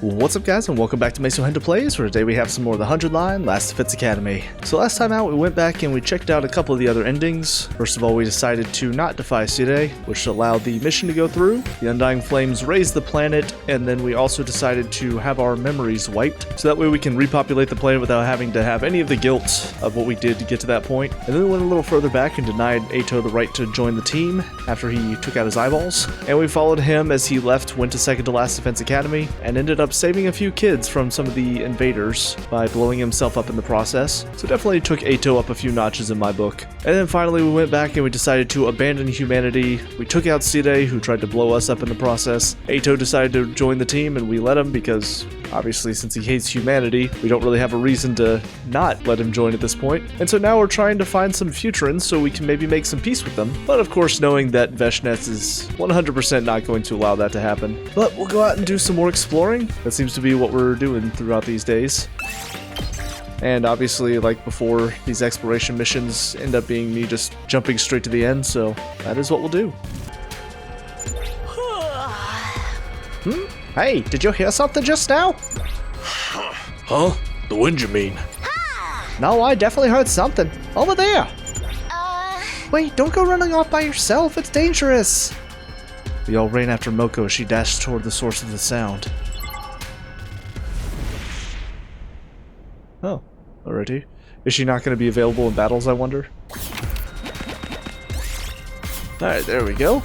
What's up guys, and welcome back to Media.Vision Plays, where today we have some more of the 100 line Last Defense Academy. So last time out we went back and we checked out a couple of the other endings. First of all, we decided to not defy Sire, which allowed the mission to go through. The Undying Flames raised the planet, and then we also decided to have our memories wiped, so that way we can repopulate the planet without having to have any of the guilt of what we did to get to that point. And then we went a little further back and denied Ato the right to join the team after he took out his eyeballs. And we followed him as he left, went to second to Last Defense Academy, and ended up saving a few kids from some of the invaders by blowing himself up in the process. So definitely took Ato up a few notches in my book. And then finally we went back and we decided to abandon humanity. We took out Sire, who tried to blow us up in the process. Ato decided to join the team and we let him because obviously since he hates humanity, we don't really have a reason to not let him join at this point. And so now we're trying to find some Futurans so we can maybe make some peace with them. But of course knowing that Veshnes is 100% not going to allow that to happen. But we'll go out and do some more exploring. That seems to be what we're doing throughout these days. And obviously, like before, these exploration missions end up being me just jumping straight to the end, so that is what we'll do. Hey, did you hear something just now? Huh? The wind, you mean? No, I definitely heard something. Over there! Wait, don't go running off by yourself, it's dangerous! We all ran after Moko as she dashed toward the source of the sound. Oh, already? Is she not going to be available in battles, I wonder? Alright, there we go.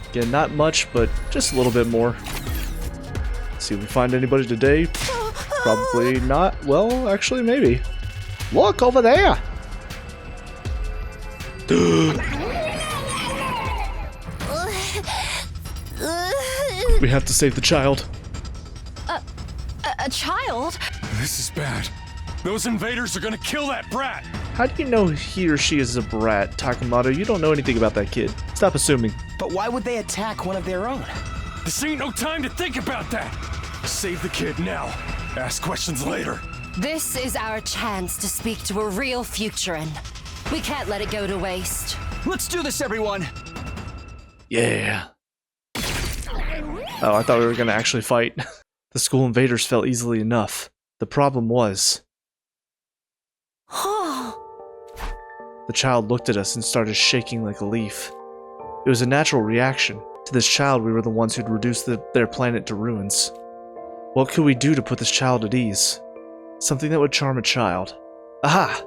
Again, not much, but just a little bit more. See if we find anybody today. Probably not. Well, actually, maybe. Look, over there! We have to save the child. A child? This is bad. Those invaders are gonna kill that brat! How do you know he or she is a brat, Takamoto? You don't know anything about that kid. Stop assuming. But why would they attack one of their own? This ain't no time to think about that! Save the kid now. Ask questions later. This is our chance to speak to a real Futuran. We can't let it go to waste. Let's do this, everyone! Yeah. Oh, I thought we were gonna actually fight. The school invaders fell easily enough. The problem was... The child looked at us and started shaking like a leaf. It was a natural reaction. To this child, we were the ones who'd reduced their planet to ruins. What could we do to put this child at ease? Something that would charm a child. Aha!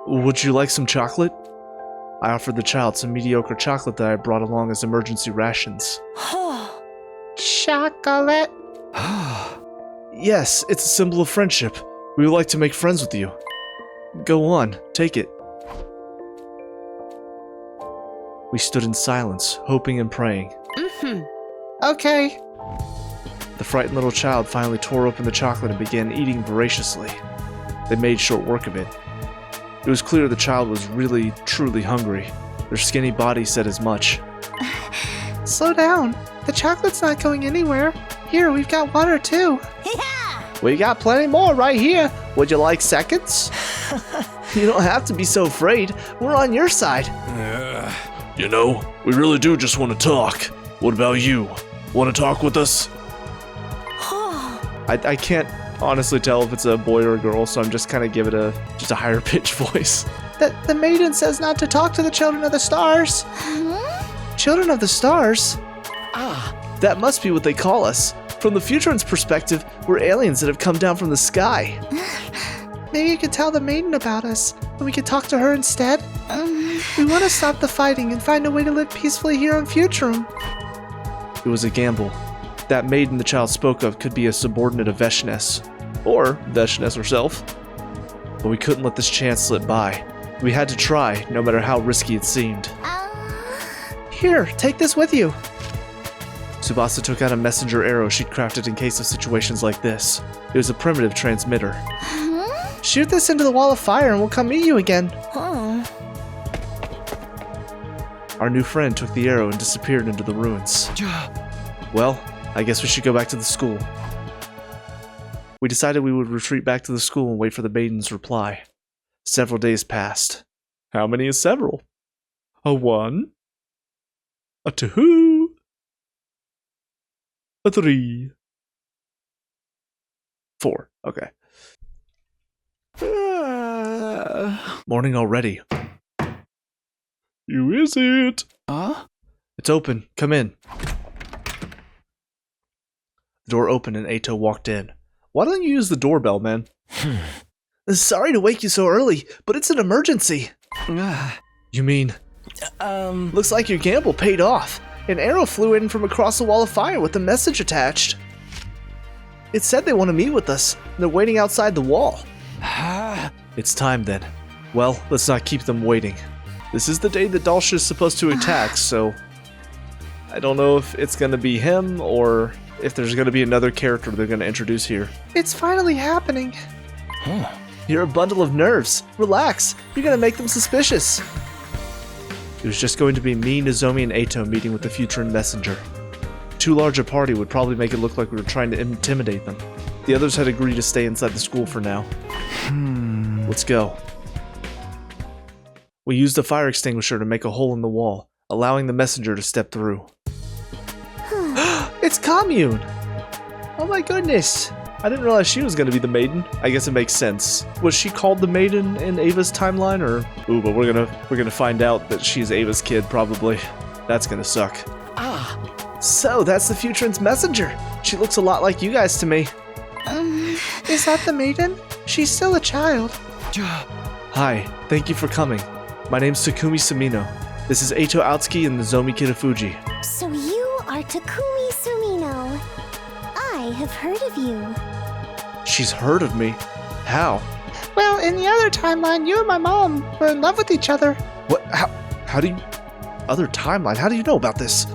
Would you like some chocolate? I offered the child some mediocre chocolate that I brought along as emergency rations. Chocolate? Yes, it's a symbol of friendship. We would like to make friends with you. Go on, take it. We stood in silence, hoping and praying. Okay. The frightened little child finally tore open the chocolate and began eating voraciously. They made short work of it. It was clear the child was really, truly hungry. Their skinny body said as much. Slow down. The chocolate's not going anywhere. Here, we've got water too. Yeah! We got plenty more right here. Would you like seconds? You don't have to be so afraid. We're on your side. You know, we really do just want to talk. What about you? Want to talk with us? I can't honestly tell if it's a boy or a girl, so I'm just kind of giving it just a higher pitched voice. The maiden says not to talk to the children of the stars. Children of the stars? That must be what they call us. From the Futuran's perspective, we're aliens that have come down from the sky. Maybe you could tell the maiden about us, and we could talk to her instead. We want to stop the fighting and find a way to live peacefully here on Futuran. It was a gamble. That maiden the child spoke of could be a subordinate of Veshnes, or Veshnes herself. But we couldn't let this chance slip by. We had to try, no matter how risky it seemed. Here, take this with you. Tsubasa took out a messenger arrow she'd crafted in case of situations like this. It was a primitive transmitter. Shoot this into the wall of fire and we'll come meet you again. Our new friend took the arrow and disappeared into the ruins. Well, I guess we should go back to the school. We decided we would retreat back to the school and wait for the maiden's reply. Several days passed. How many is several? A 1, a 2, a A 3. 4. Okay. Morning already. Who is it? Huh? It's open. Come in. The door opened and Ato walked in. Why don't you use the doorbell, man? Sorry to wake you so early, but it's an emergency. You mean? Looks like your gamble paid off. An arrow flew in from across a wall of fire with a message attached. It said they want to meet with us. They're waiting outside the wall. It's time then. Well, let's not keep them waiting. This is the day that Dahl'xia is supposed to attack, so I don't know if it's going to be him or if there's going to be another character they're going to introduce here. It's finally happening. You're a bundle of nerves. Relax. You're going to make them suspicious. It was just going to be me, Nozomi, and Ato meeting with the Futuran messenger. Too large a party would probably make it look like we were trying to intimidate them. The others had agreed to stay inside the school for now. Let's go. We used a fire extinguisher to make a hole in the wall, allowing the messenger to step through. It's Kamyuhn! Oh my goodness! I didn't realize she was going to be the maiden. I guess it makes sense. Was she called the maiden in Ava's timeline, or? Ooh, but we're gonna find out that she's Ava's kid, probably. That's gonna suck. So that's the Futuran's messenger. She looks a lot like you guys to me. Is that the maiden? She's still a child. Hi, thank you for coming. My name's Takumi Sumino. This is Ato Aotsuki and Nozomi Kitafuji. So you are Takumi Sumino. I have heard of you. She's heard of me? How? Well, in the other timeline, you and my mom were in love with each other. What? How do you... Other timeline? How do you know about this?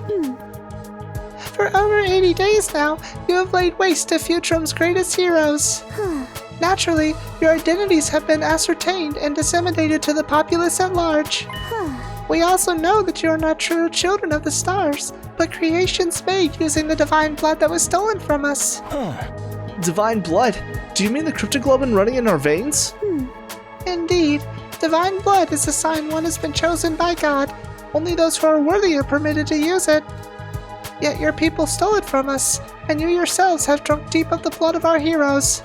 For over 80 days now, you have laid waste to Futuran's greatest heroes. Naturally, your identities have been ascertained and disseminated to the populace at large. We also know that you are not true children of the stars, but creations made using the divine blood that was stolen from us. Divine blood? Do you mean the cryptoglobin running in our veins? Indeed, divine blood is a sign one has been chosen by God. Only those who are worthy are permitted to use it. Yet your people stole it from us, and you yourselves have drunk deep of the blood of our heroes.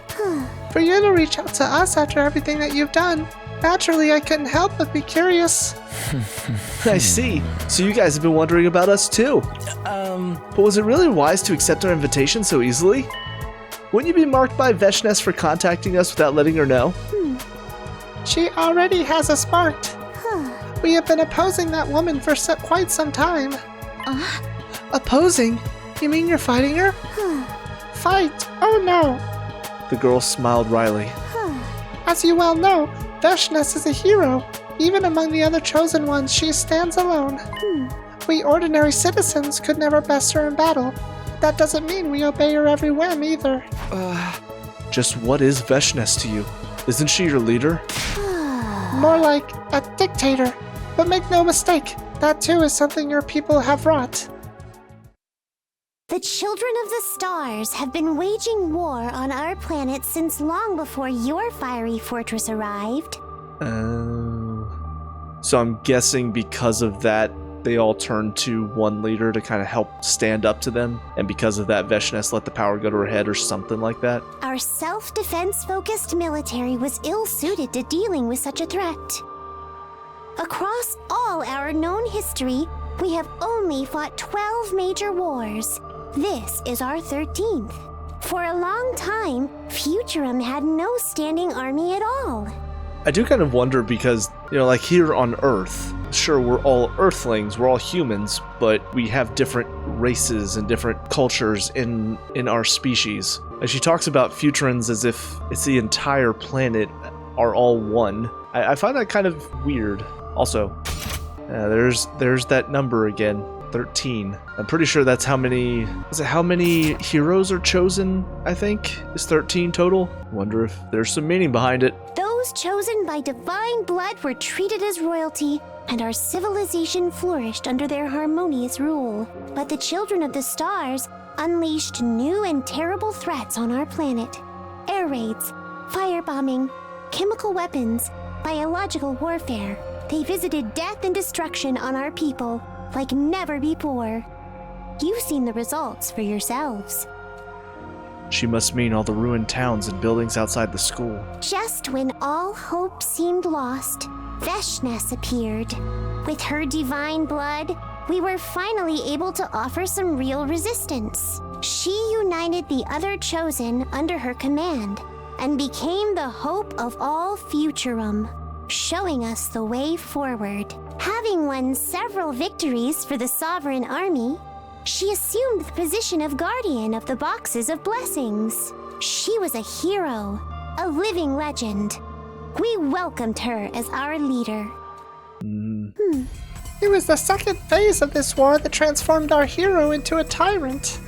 For you to reach out to us after everything that you've done, naturally I couldn't help but be curious. I see. So you guys have been wondering about us too. But was it really wise to accept our invitation so easily? Wouldn't you be marked by Veshness for contacting us without letting her know? She already has us marked. We have been opposing that woman for quite some time. Opposing? You mean you're fighting her? Fight? Oh no! The girl smiled wryly. As you well know, Veshness is a hero. Even among the other chosen ones, she stands alone. We ordinary citizens could never best her in battle. That doesn't mean we obey her every whim either. Just what is Veshness to you? Isn't she your leader? More like a dictator. But make no mistake, that too is something your people have wrought. The children of the stars have been waging war on our planet since long before your fiery fortress arrived. So I'm guessing because of that, they all turned to one leader to kind of help stand up to them, and because of that, Veshness let the power go to her head or something like that. Our self-defense focused military was ill-suited to dealing with such a threat. Across all our known history, we have only fought 12 major wars. This is our 13th. For a long time, Futuran had no standing army at all. I do kind of wonder because, like here on Earth, sure, we're all Earthlings, we're all humans, but we have different races and different cultures in our species. As she talks about Futurans as if it's the entire planet are all one. I find that kind of weird. Also, there's that number again. 13. I'm pretty sure that's how many heroes are chosen, I think, is 13 total. Wonder if there's some meaning behind it. Those chosen by divine blood were treated as royalty, and our civilization flourished under their harmonious rule. But the children of the stars unleashed new and terrible threats on our planet. Air raids, firebombing, chemical weapons, biological warfare. They visited death and destruction on our people like never before. You've seen the results for yourselves. She must mean all the ruined towns and buildings outside the school. Just when all hope seemed lost, Veshness appeared. With her divine blood, we were finally able to offer some real resistance. She united the other chosen under her command and became the hope of all Futurum, showing us the way forward. Having won several victories for the Sovereign Army, she assumed the position of guardian of the Boxes of Blessings. She was a hero, a living legend. We welcomed her as our leader. It was the second phase of this war that transformed our hero into a tyrant.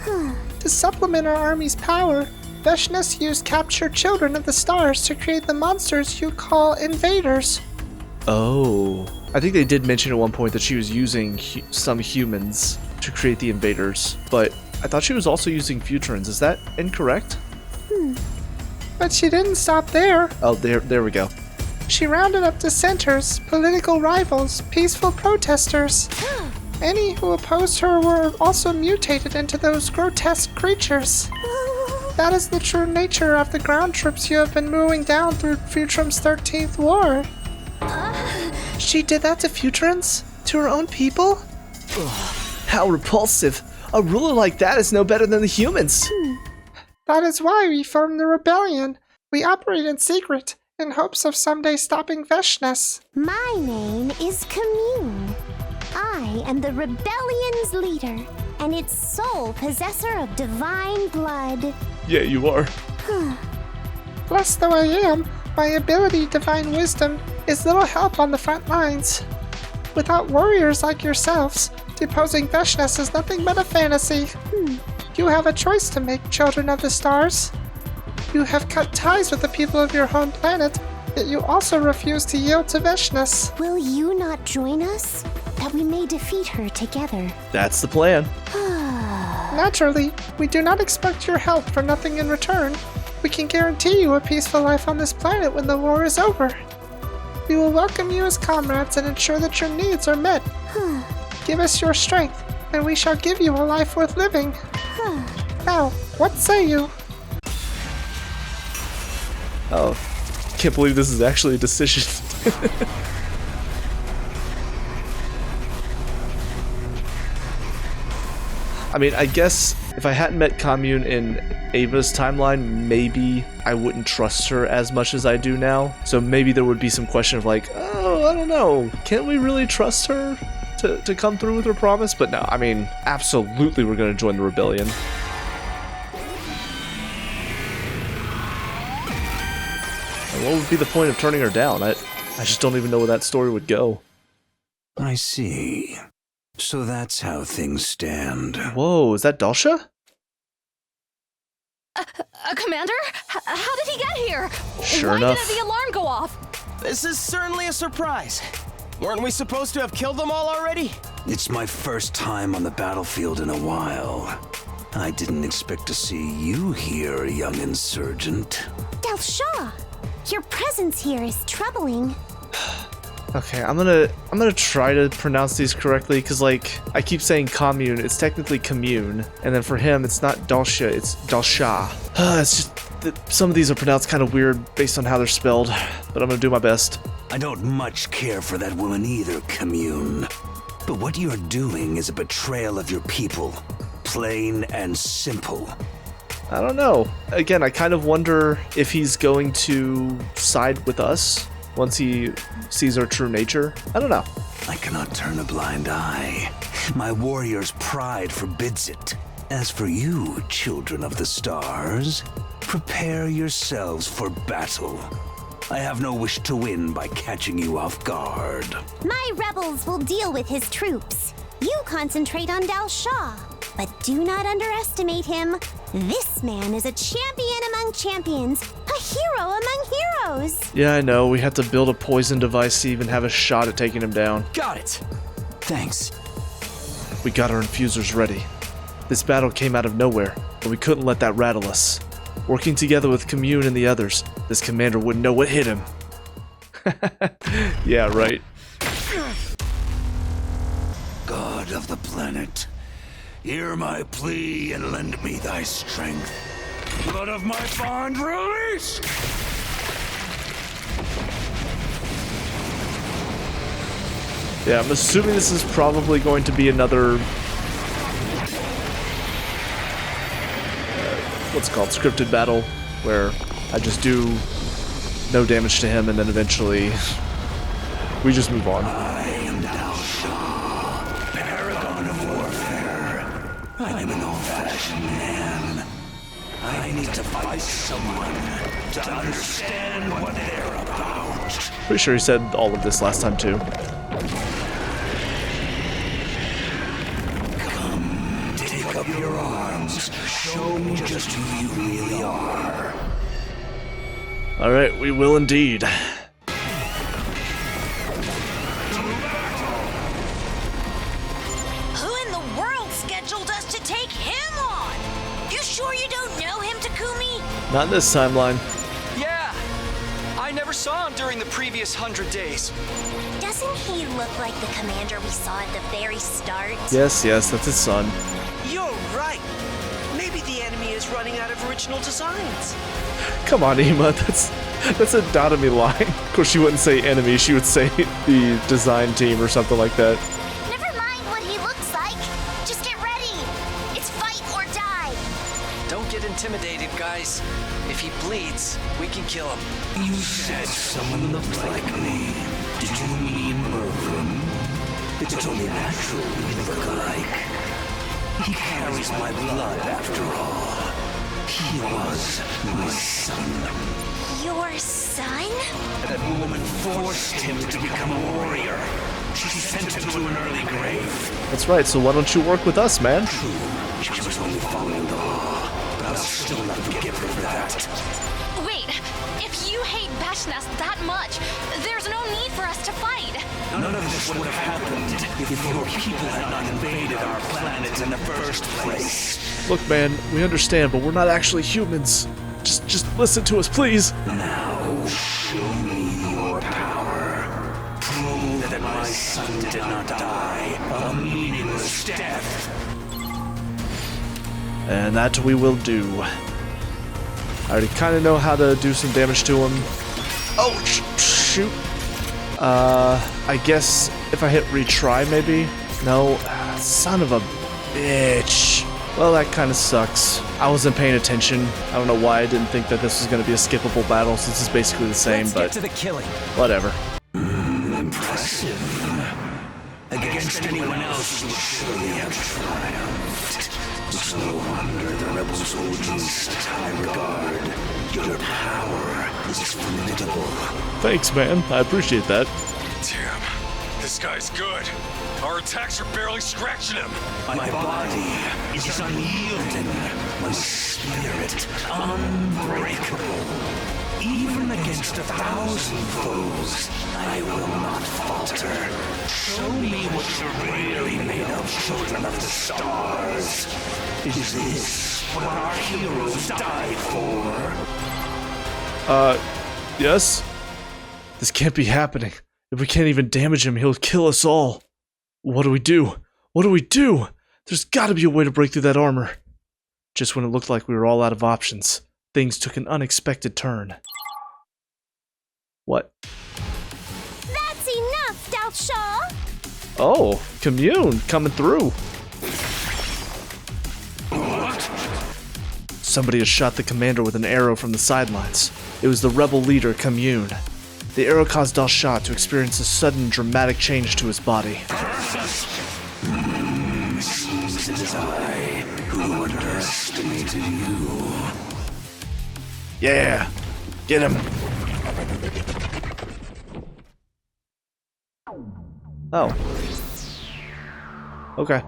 To supplement our army's power, Veshness used captured children of the stars to create the monsters you call invaders. Oh. I think they did mention at one point that she was using some humans to create the invaders, but I thought she was also using Futurans. Is that incorrect? But she didn't stop there. Oh, there we go. She rounded up dissenters, political rivals, peaceful protesters. Any who opposed her were also mutated into those grotesque creatures. That is the true nature of the ground troops you have been mowing down through Futurum's 13th war. She did that to Futurans? To her own people? How repulsive. A ruler like that is no better than the humans. That is why we formed the rebellion. We operate in secret, in hopes of someday stopping Veshness. My name is Kamyuhn. I am the rebellion's leader, and its sole possessor of divine blood. Yeah, you are. Blessed though I am, my ability, divine wisdom, is little help on the front lines. Without warriors like yourselves, deposing Veshness is nothing but a fantasy. You have a choice to make, children of the stars. You have cut ties with the people of your home planet, yet you also refuse to yield to Veshness. Will you not join us, that we may defeat her together? That's the plan. Naturally, we do not expect your help for nothing in return. We can guarantee you a peaceful life on this planet when the war is over. We will welcome you as comrades and ensure that your needs are met. Give us your strength, and we shall give you a life worth living. Now, what say you? Oh, can't believe this is actually a decision. I mean, I guess if I hadn't met Kamyuhn in Ava's timeline, maybe I wouldn't trust her as much as I do now. So maybe there would be some question of like, oh, I don't know, can we really trust her to come through with her promise? But no, I mean, absolutely we're going to join the rebellion. And what would be the point of turning her down? I just don't even know where that story would go. I see. So that's how things stand. Whoa, is that Dahl'xia? Commander? How did he get here? Sure Why enough. didn't the alarm go off? This is certainly a surprise. Weren't we supposed to have killed them all already? It's my first time on the battlefield in a while. I didn't expect to see you here, young insurgent. Dahl'xia, your presence here is troubling. Okay, I'm gonna try to pronounce these correctly, because like I keep saying Kamyuhn, it's technically Kamyuhn, and then for him it's not Dahl'xia, it's Dahl'xia. It's just that some of these are pronounced kind of weird based on how they're spelled, but I'm gonna do my best. I don't much care for that woman either, Kamyuhn. But what you're doing is a betrayal of your people. Plain and simple. I don't know. Again, I kind of wonder if he's going to side with us once he sees our true nature. I don't know. I cannot turn a blind eye. My warrior's pride forbids it. As for you, children of the stars, prepare yourselves for battle. I have no wish to win by catching you off guard. My rebels will deal with his troops. You concentrate on Dahl'xia, but do not underestimate him. This man is a champion among champions, a hero among heroes. Yeah, I know. We have to build a poison device to even have a shot at taking him down. Got it. Thanks. We got our infusers ready. This battle came out of nowhere, but we couldn't let that rattle us. Working together with Kamyuhn and the others, this commander wouldn't know what hit him. Yeah, right. God of the planet, Hear my plea and lend me thy strength. Blood of my bond, release! Yeah, I'm assuming this is probably going to be another... what's it called? Scripted battle, where I just do no damage to him and then eventually we just move on. I am Dahl'xia, paragon of warfare. I'm an old-fashioned man. I need to fight someone to understand what they're about. Pretty sure he said all of this last time too. Come, take up your arms. Show me just who you really are. Alright, we will indeed. Who in the world scheduled us to take him on? You sure you don't know him, Takumi? Not in this timeline. Yeah! I never saw him during the previous 100 days. Doesn't he look like the commander we saw at the very start? Yes, that's his son. You're right. Maybe the enemy is running out of original designs. Come on, Ema, that's a Dotami line. Of course, she wouldn't say enemy, she would say the design team or something like that. Never mind what he looks like. Just get ready. It's fight or die. Don't get intimidated, guys. If he bleeds, we can kill him. You said someone looked like me. Did you mean Mervyn? It's only natural we look alike. He carries my blood after all. He was my son. Your son? That woman forced him to become a warrior. She sent him to an early grave. That's right, so why don't you work with us, man? True, she was only following the law, but I'll still not forgive her for that. Wait, if you hate Bashnas that much, there's no need for us to fight. None of this would have happened if your people had not invaded our planet in the first place. Look, man, we understand, but we're not actually humans. Just listen to us, please. Now, show me your power. Prove that my son did not die a meaningless death. And that we will do. I already kind of know how to do some damage to him. Oh, shoot. I guess if I hit retry, maybe? No. Son of a bitch. Well, that kind of sucks. I wasn't paying attention. I don't know why I didn't think that this was going to be a skippable battle, since it's basically the same, Let's but get to the killing. whatever. Impressive. Against anyone else, you would surely have triumphed. It's no wonder the rebels hold you in such high regard. Your power is formidable. Thanks, man. I appreciate that. Damn, this guy's good. Our attacks are barely scratching him. My body is unyielding. My spirit unbreakable. Even against 1,000 foes, I will not falter. Show me what you're really made of, children of the stars. Is this what our heroes died for? Yes? This can't be happening. If we can't even damage him, he'll kill us all. What do we do? What do we do? There's gotta be a way to break through that armor. Just when it looked like we were all out of options, things took an unexpected turn. What? That's enough, Dahl'xia! Oh, Kamyuhn coming through. Somebody had shot the commander with an arrow from the sidelines. It was the rebel leader, Kamyuhn. The arrow caused Dahl'xia to experience a sudden dramatic change to his body. Seems it is I who underestimated you. Yeah, get him. Oh. Okay.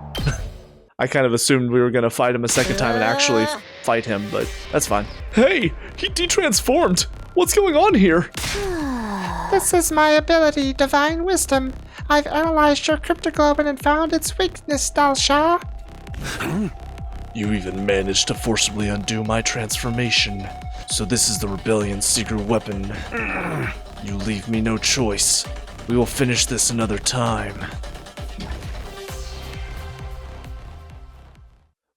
I kind of assumed we were gonna fight him a second time and actually fight him, but that's fine. Hey, he de-transformed. What's going on here? This is my ability, Divine Wisdom. I've analyzed your cryptoglobin and found its weakness, Dahl'xia. You even managed to forcibly undo my transformation. So this is the Rebellion's secret weapon. You leave me no choice. We will finish this another time.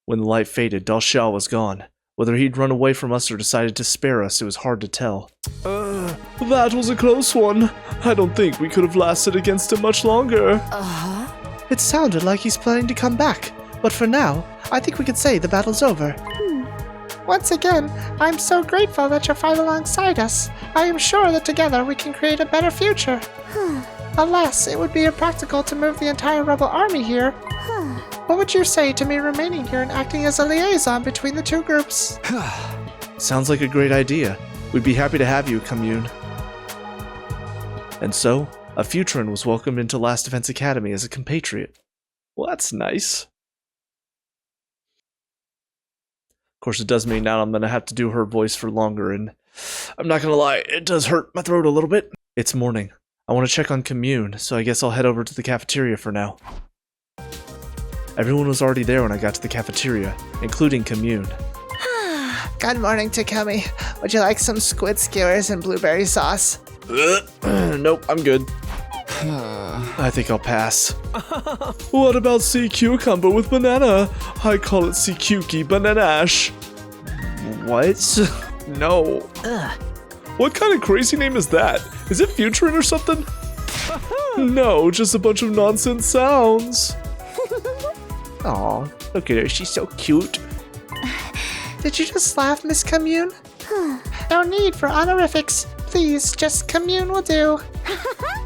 When the light faded, Dahl'xia was gone. Whether he'd run away from us or decided to spare us, it was hard to tell. That was a close one. I don't think we could have lasted against him much longer. It sounded like he's planning to come back, but for now, I think we can say the battle's over. Once again, I'm so grateful that you fight alongside us. I am sure that together we can create a better future. Alas, it would be impractical to move the entire rebel army here. What would you say to me remaining here and acting as a liaison between the two groups? Sounds like a great idea. We'd be happy to have you, Kamyuhn. And so, a Futuran was welcomed into Last Defense Academy as a compatriot. Well, that's nice. Of course, it does mean now I'm going to have to do her voice for longer, and I'm not going to lie, it does hurt my throat a little bit. It's morning. I want to check on Kamyuhn, so I guess I'll head over to the cafeteria for now. Everyone was already there when I got to the cafeteria, including Kamyuhn. Good morning, Takumi. Would you like some squid skewers and blueberry sauce? Nope, I'm good. I think I'll pass. What about sea cucumber with banana? I call it sea cukie bananash. What? No. What kind of crazy name is that? Is it Futuran or something? No, just a bunch of nonsense sounds. Aw, look at her, she's so cute. Did you just laugh, Miss Kamyuhn? No need for honorifics. Please, just Kamyuhn will do.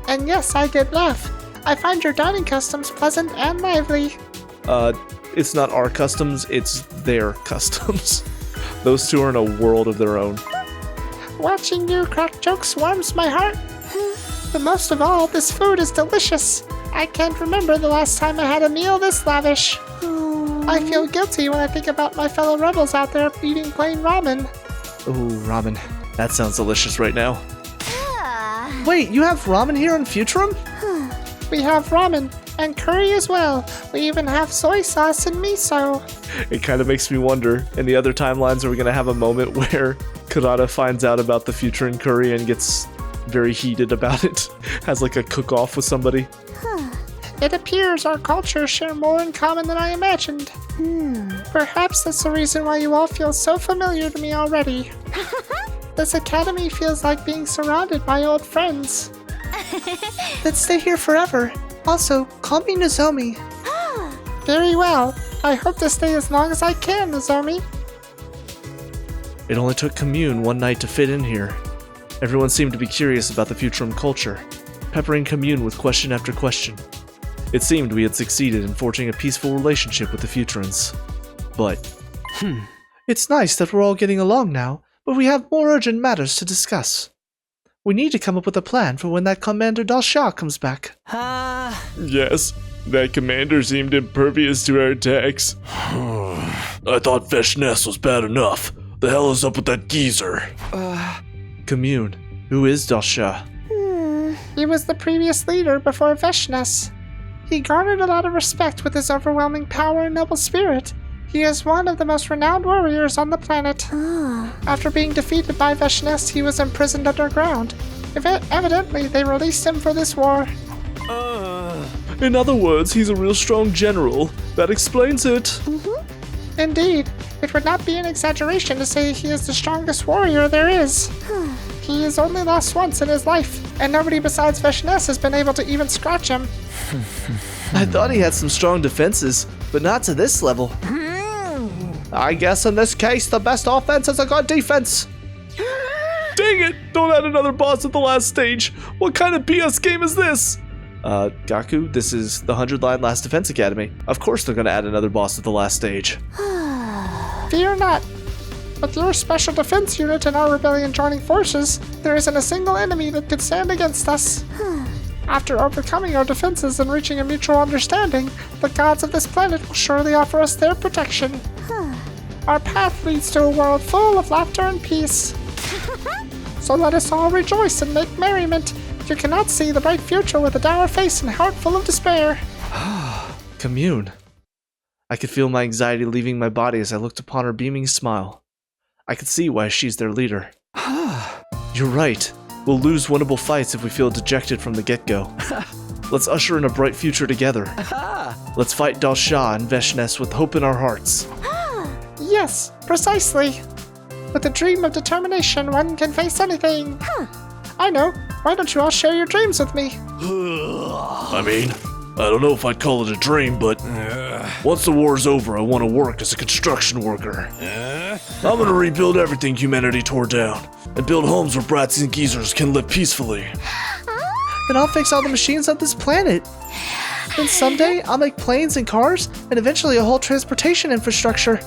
And yes, I did laugh. I find your dining customs pleasant and lively. It's not our customs, it's their customs. Those two are in a world of their own. Watching you crack jokes warms my heart. But most of all, this food is delicious. I can't remember the last time I had a meal this lavish. I feel guilty when I think about my fellow rebels out there eating plain ramen. Ooh, ramen. That sounds delicious right now. Wait, you have ramen here in Futuran? We have ramen and curry as well. We even have soy sauce and miso. It kind of makes me wonder, in the other timelines, are we going to have a moment where Kurata finds out about the Futuran curry and gets very heated about it? Has like a cook-off with somebody? It appears our cultures share more in common than I imagined. Perhaps that's the reason why you all feel so familiar to me already. This academy feels like being surrounded by old friends. Let's stay here forever. Also, call me Nozomi. Very well. I hope to stay as long as I can, Nozomi. It only took Kamyuhn one night to fit in here. Everyone seemed to be curious about the Futuran culture, peppering Kamyuhn with question after question. It seemed we had succeeded in forging a peaceful relationship with the Futurans. But, It's nice that we're all getting along now, but we have more urgent matters to discuss. We need to come up with a plan for when that Commander Dahl'xia comes back. Yes, that commander seemed impervious to our attacks. I thought Veshness was bad enough. The hell is up with that geezer? Kamyuhn, who is Dahl'xia? He was the previous leader before Veshness. He garnered a lot of respect with his overwhelming power and noble spirit. He is one of the most renowned warriors on the planet. After being defeated by Veshness, he was imprisoned underground. Evidently, they released him for this war. In other words, he's a real strong general. That explains it. Indeed, it would not be an exaggeration to say he is the strongest warrior there is. He has only lost once in his life, and nobody besides Veshness has been able to even scratch him. I thought he had some strong defenses, but not to this level. I guess in this case, the best offense is a good defense. Dang it! Don't add another boss at the last stage. What kind of BS game is this? Gaku, this is the 100-line Last Defense Academy. Of course they're gonna add another boss at the last stage. Fear not. With your special defense unit and our rebellion joining forces, there isn't a single enemy that could stand against us. After overcoming our defenses and reaching a mutual understanding, the gods of this planet will surely offer us their protection. Our path leads to a world full of laughter and peace. So let us all rejoice and make merriment. You cannot see the bright future with a dour face and heart full of despair. Kamyuhn. I could feel my anxiety leaving my body as I looked upon her beaming smile. I could see why she's their leader. You're right. We'll lose winnable fights if we feel dejected from the get-go. Let's usher in a bright future together. Let's fight Dahl'xia and Veshness with hope in our hearts. Yes, precisely. With a dream of determination, one can face anything. I know. Why don't you all share your dreams with me? I mean, I don't know if I'd call it a dream, but once the war's over, I want to work as a construction worker. I'm gonna rebuild everything humanity tore down, and build homes where brats and geezers can live peacefully. Then I'll fix all the machines on this planet. Then someday, I'll make planes and cars, and eventually a whole transportation infrastructure.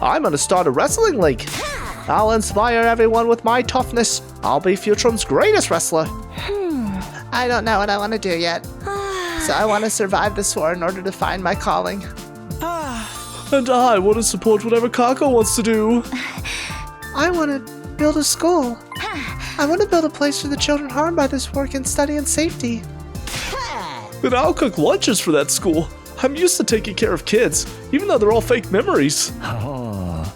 I'm gonna start a wrestling league. I'll inspire everyone with my toughness. I'll be Futuran's greatest wrestler. I don't know what I want to do yet. So I want to survive this war in order to find my calling. And I want to support whatever Kako wants to do. I want to build a school. I want to build a place for the children harmed by this war can study in safety. Then I'll cook lunches for that school. I'm used to taking care of kids, even though they're all fake memories.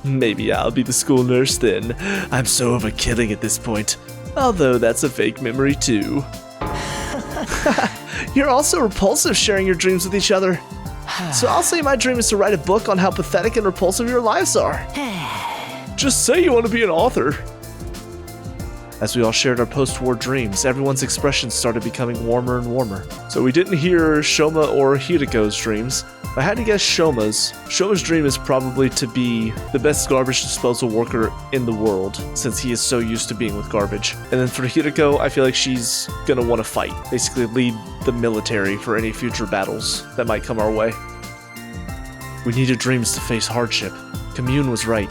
Maybe I'll be the school nurse then. I'm so over killing at this point. Although that's a fake memory too. You're also repulsive sharing your dreams with each other. So I'll say my dream is to write a book on how pathetic and repulsive your lives are. Just say you want to be an author. As we all shared our post-war dreams, everyone's expressions started becoming warmer and warmer. So we didn't hear Shoma or Hiriko's dreams. I had to guess Shoma's. Shoma's dream is probably to be the best garbage disposal worker in the world, since he is so used to being with garbage. And then for Hiriko, I feel like she's gonna want to fight, basically lead the military for any future battles that might come our way. We needed dreams to face hardship. Kamyuhn was right.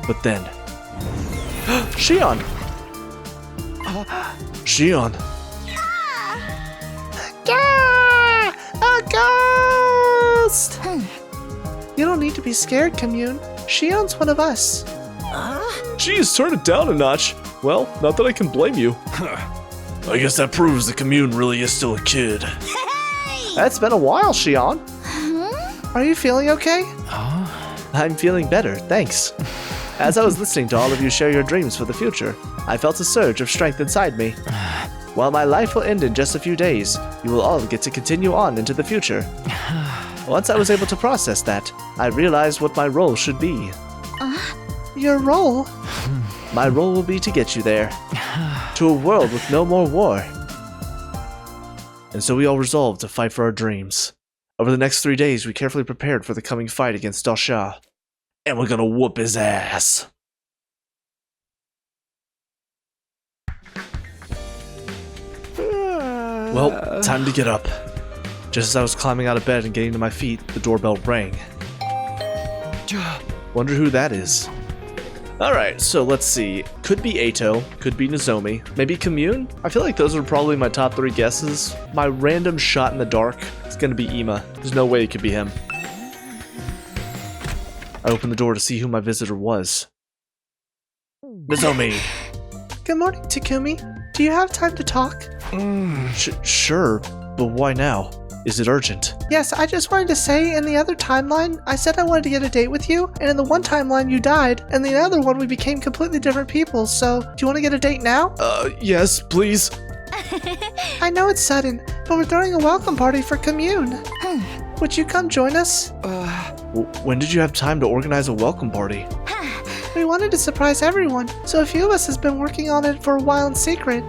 But then... Shion! Shion! Gah! A ghost! You don't need to be scared, Kamyuhn. Shion's one of us. Geez, turn it down a notch. Well, not that I can blame you. I guess that proves that Kamyuhn really is still a kid. It's been a while, Shion. Are you feeling okay? I'm feeling better, thanks. As I was listening to all of you share your dreams for the future, I felt a surge of strength inside me. While my life will end in just a few days, you will all get to continue on into the future. Once I was able to process that, I realized what my role should be. Your role? My role will be to get you there. To a world with no more war. And so we all resolved to fight for our dreams. Over the next 3 days, we carefully prepared for the coming fight against Dahl'xia. And we're gonna whoop his ass. Well, time to get up. Just as I was climbing out of bed and getting to my feet, the doorbell rang. Wonder who that is. Alright, so let's see. Could be Eito, could be Nozomi, maybe Kamyuhn? I feel like those are probably my top 3 guesses. My random shot in the dark is gonna be Ima. There's no way it could be him. I opened the door to see who my visitor was. Nozomi! Good morning, Takumi. Do you have time to talk? Sure, but why now? Is it urgent? Yes, I just wanted to say, in the other timeline, I said I wanted to get a date with you, and in the one timeline you died, and in the other one we became completely different people, so do you want to get a date now? Yes, please. I know it's sudden, but we're throwing a welcome party for Kamyuhn. Would you come join us? When did you have time to organize a welcome party? We wanted to surprise everyone, so a few of us has been working on it for a while in secret.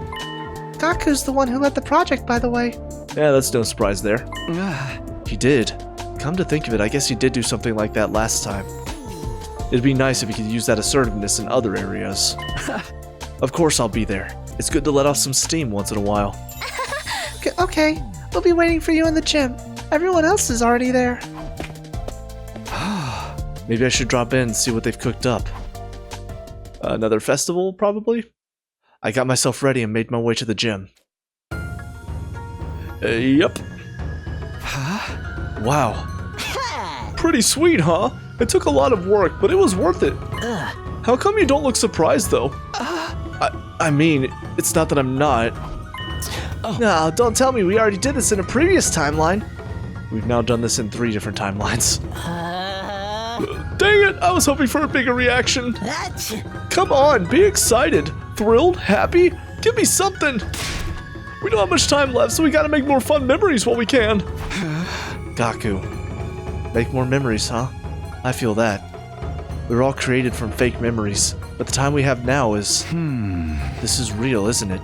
Gaku's the one who led the project, by the way. Yeah, that's no surprise there. He did. Come to think of it, I guess he did do something like that last time. It'd be nice if he could use that assertiveness in other areas. Of course I'll be there. It's good to let off some steam once in a while. Okay, we'll be waiting for you in the gym. Everyone else is already there. Maybe I should drop in and see what they've cooked up. Another festival, probably? I got myself ready and made my way to the gym. Yep. Wow. Pretty sweet, huh? It took a lot of work, but it was worth it. How come you don't look surprised, though? I mean, it's not that I'm not. No, don't tell me we already did this in a previous timeline. We've now done this in 3 different timelines. Dang it, I was hoping for a bigger reaction. Come on, be excited. Thrilled? Happy? Give me something. We don't have much time left, so we gotta make more fun memories while we can. Gaku. Make more memories, huh? I feel that. We were all created from fake memories, but the time we have now is... This is real, isn't it?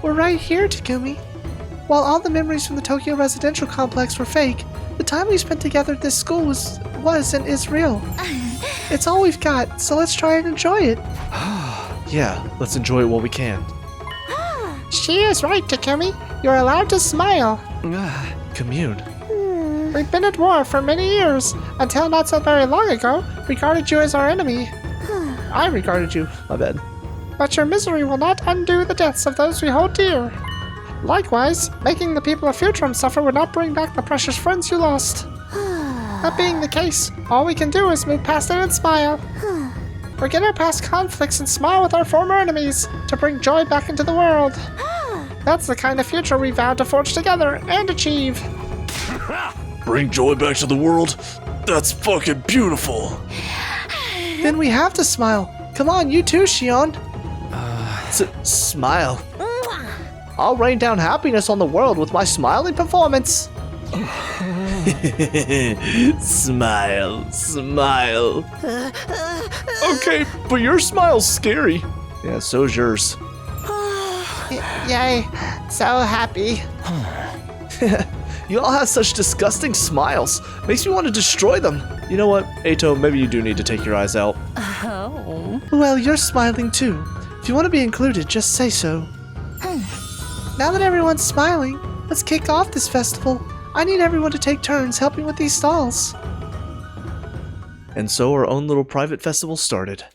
We're right here, Takumi. While all the memories from the Tokyo residential complex were fake, the time we spent together at this school was and is real. It's all we've got, so let's try and enjoy it. Yeah, let's enjoy it while we can. She is right, Takumi. You're allowed to smile. Kamyuhn. We've been at war for many years, until not so very long ago, regarded you as our enemy. I regarded you. My bad. But your misery will not undo the deaths of those we hold dear. Likewise, making the people of Futuran suffer would not bring back the precious friends you lost. That being the case, all we can do is move past it and smile. Forget our past conflicts and smile with our former enemies to bring joy back into the world. That's the kind of future we vowed to forge together and achieve. Bring joy back to the world? That's fucking beautiful. Then we have to smile. Come on, you too, Shion. Smile. I'll rain down happiness on the world with my smiling performance. Smile, smile. Okay, but your smile's scary. Yeah, so's yours. Yay, so happy. You all have such disgusting smiles. Makes me want to destroy them. You know what, Eito, maybe you do need to take your eyes out. Oh. Well, you're smiling too. If you want to be included, just say so. Now that everyone's smiling, let's kick off this festival. I need everyone to take turns helping with these stalls. And so our own little private festival started.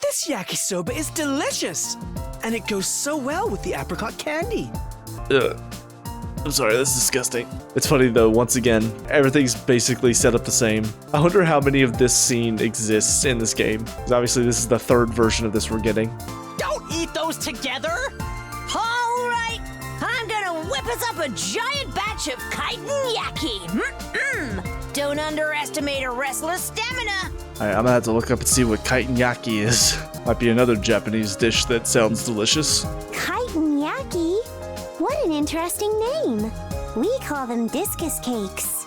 This yakisoba is delicious! And it goes so well with the apricot candy. I'm sorry, that's disgusting. It's funny though, once again, everything's basically set up the same. I wonder how many of this scene exists in this game. Because obviously this is the third version of this we're getting. Don't eat those together! All right, I'm gonna whip us up a giant batch of chitin yaki. Don't underestimate a wrestler's stamina. Alright, I'm gonna have to look up and see what chitin yaki is. Might be another Japanese dish that sounds delicious. Chitin yaki? What an interesting name. We call them discus cakes.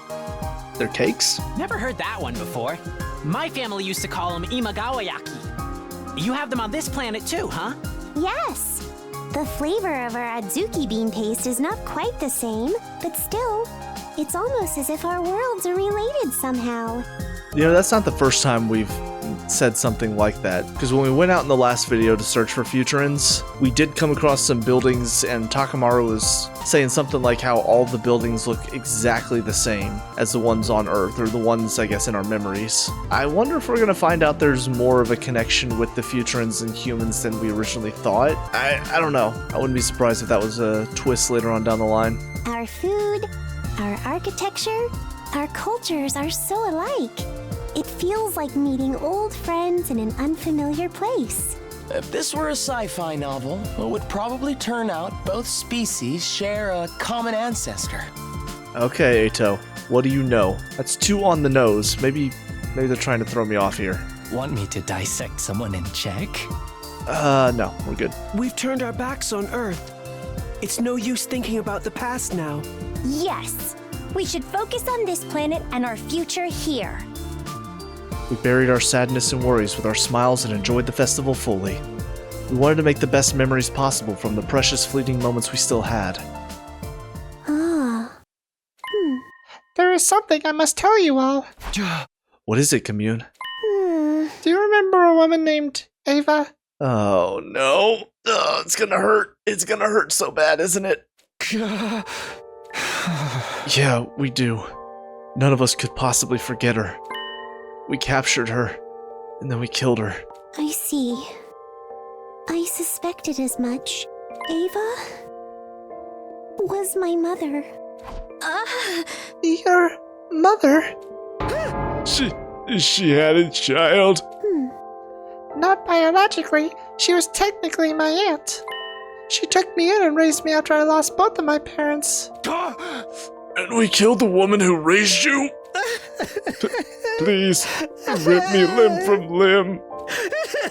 They're cakes? Never heard that one before. My family used to call them imagawayaki. You have them on this planet too, huh? Yes. The flavor of our adzuki bean paste is not quite the same, but still, it's almost as if our worlds are related somehow. You know, that's not the first time we've said something like that, because when we went out in the last video to search for Futurans, we did come across some buildings, and Takamaru was saying something like how all the buildings look exactly the same as the ones on Earth, or the ones, I guess, in our memories. I wonder if we're going to find out there's more of a connection with the Futurans and humans than we originally thought. I don't know. I wouldn't be surprised if that was a twist later on down the line. Our food, our architecture, our cultures are so alike. It feels like meeting old friends in an unfamiliar place. If this were a sci-fi novel, it would probably turn out both species share a common ancestor. Okay, Eito, what do you know? That's too on the nose. Maybe they're trying to throw me off here. Want me to dissect someone in Czech? No, we're good. We've turned our backs on Earth. It's no use thinking about the past now. Yes, we should focus on this planet and our future here. We buried our sadness and worries with our smiles and enjoyed the festival fully. We wanted to make the best memories possible from the precious fleeting moments we still had. There is something I must tell you all. What is it, Kamyuhn? Do you remember a woman named Ava? Oh no. Oh, it's gonna hurt. It's gonna hurt so bad, isn't it? Yeah, we do. None of us could possibly forget her. We captured her, and then we killed her. I see. I suspected as much. Ava was my mother. Your mother? She had a child. Not biologically. She was technically my aunt. She took me in and raised me after I lost both of my parents. And we killed the woman who raised you? Please, rip me limb from limb.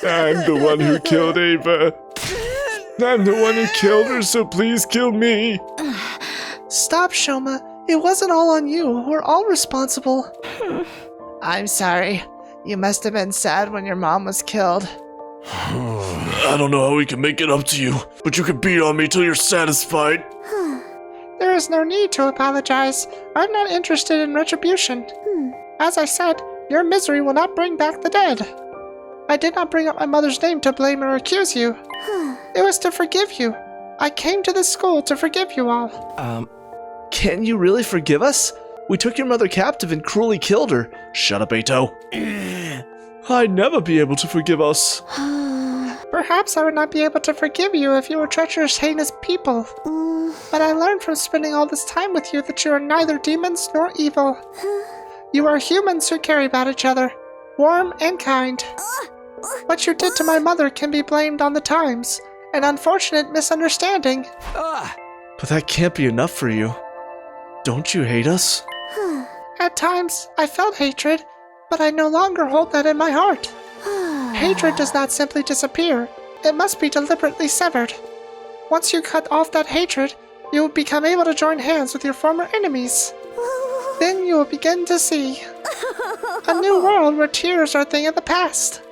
I'm the one who killed Ava. I'm the one who killed her, so please kill me. Stop, Shoma. It wasn't all on you. We're all responsible. I'm sorry. You must have been sad when your mom was killed. I don't know how we can make it up to you, but you can beat on me till you're satisfied. There is no need to apologize. I'm not interested in retribution. As I said, your misery will not bring back the dead. I did not bring up my mother's name to blame or accuse you. It was to forgive you. I came to this school to forgive you all. Can you really forgive us? We took your mother captive and cruelly killed her. Shut up, Ato. I'd never be able to forgive us. Perhaps I would not be able to forgive you if you were treacherous, heinous people. But I learned from spending all this time with you that you are neither demons nor evil. You are humans who care about each other, warm and kind. What you did to my mother can be blamed on the times, an unfortunate misunderstanding. But that can't be enough for you. Don't you hate us? At times, I felt hatred, but I no longer hold that in my heart. Hatred does not simply disappear. It must be deliberately severed. Once you cut off that hatred, you will become able to join hands with your former enemies. Then you will begin to see a new world where tears are a thing of the past.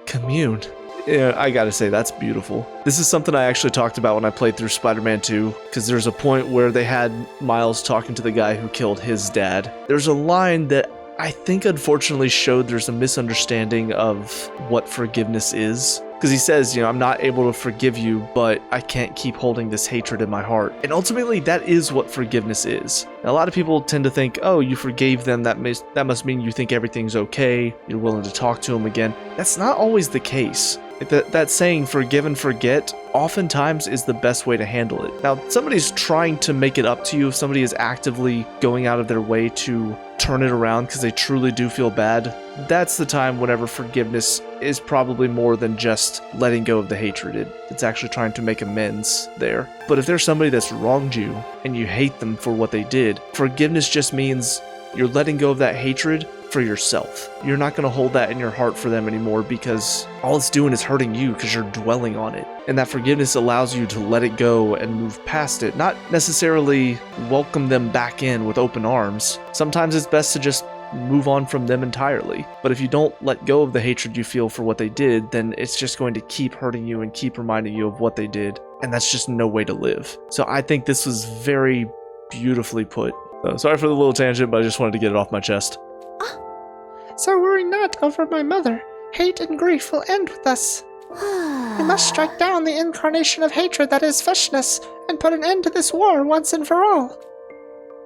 Kamyuhn. Yeah, I gotta say, that's beautiful. This is something I actually talked about when I played through Spider-Man 2, because there's a point where they had Miles talking to the guy who killed his dad. There's a line that I think unfortunately showed there's a misunderstanding of what forgiveness is. Because he says, I'm not able to forgive you, but I can't keep holding this hatred in my heart. And ultimately, that is what forgiveness is. Now, a lot of people tend to think, oh, you forgave them, that must mean you think everything's okay, you're willing to talk to them again. That's not always the case. That saying, forgive and forget, oftentimes is the best way to handle it. Now, somebody's trying to make it up to you, if somebody is actively going out of their way to turn it around because they truly do feel bad, that's the time whenever forgiveness is probably more than just letting go of the hatred. It's actually trying to make amends there. But if there's somebody that's wronged you and you hate them for what they did, forgiveness just means you're letting go of that hatred for yourself. You're not going to hold that in your heart for them anymore, because all it's doing is hurting you because you're dwelling on it. And that forgiveness allows you to let it go and move past it, not necessarily welcome them back in with open arms. Sometimes it's best to just move on from them entirely. But if you don't let go of the hatred you feel for what they did, then it's just going to keep hurting you and keep reminding you of what they did. And that's just no way to live. So I think this was very beautifully put. So sorry for the little tangent, but I just wanted to get it off my chest. So worry not over my mother. Hate and grief will end with us. We must strike down the incarnation of hatred that is Fishness and put an end to this war once and for all.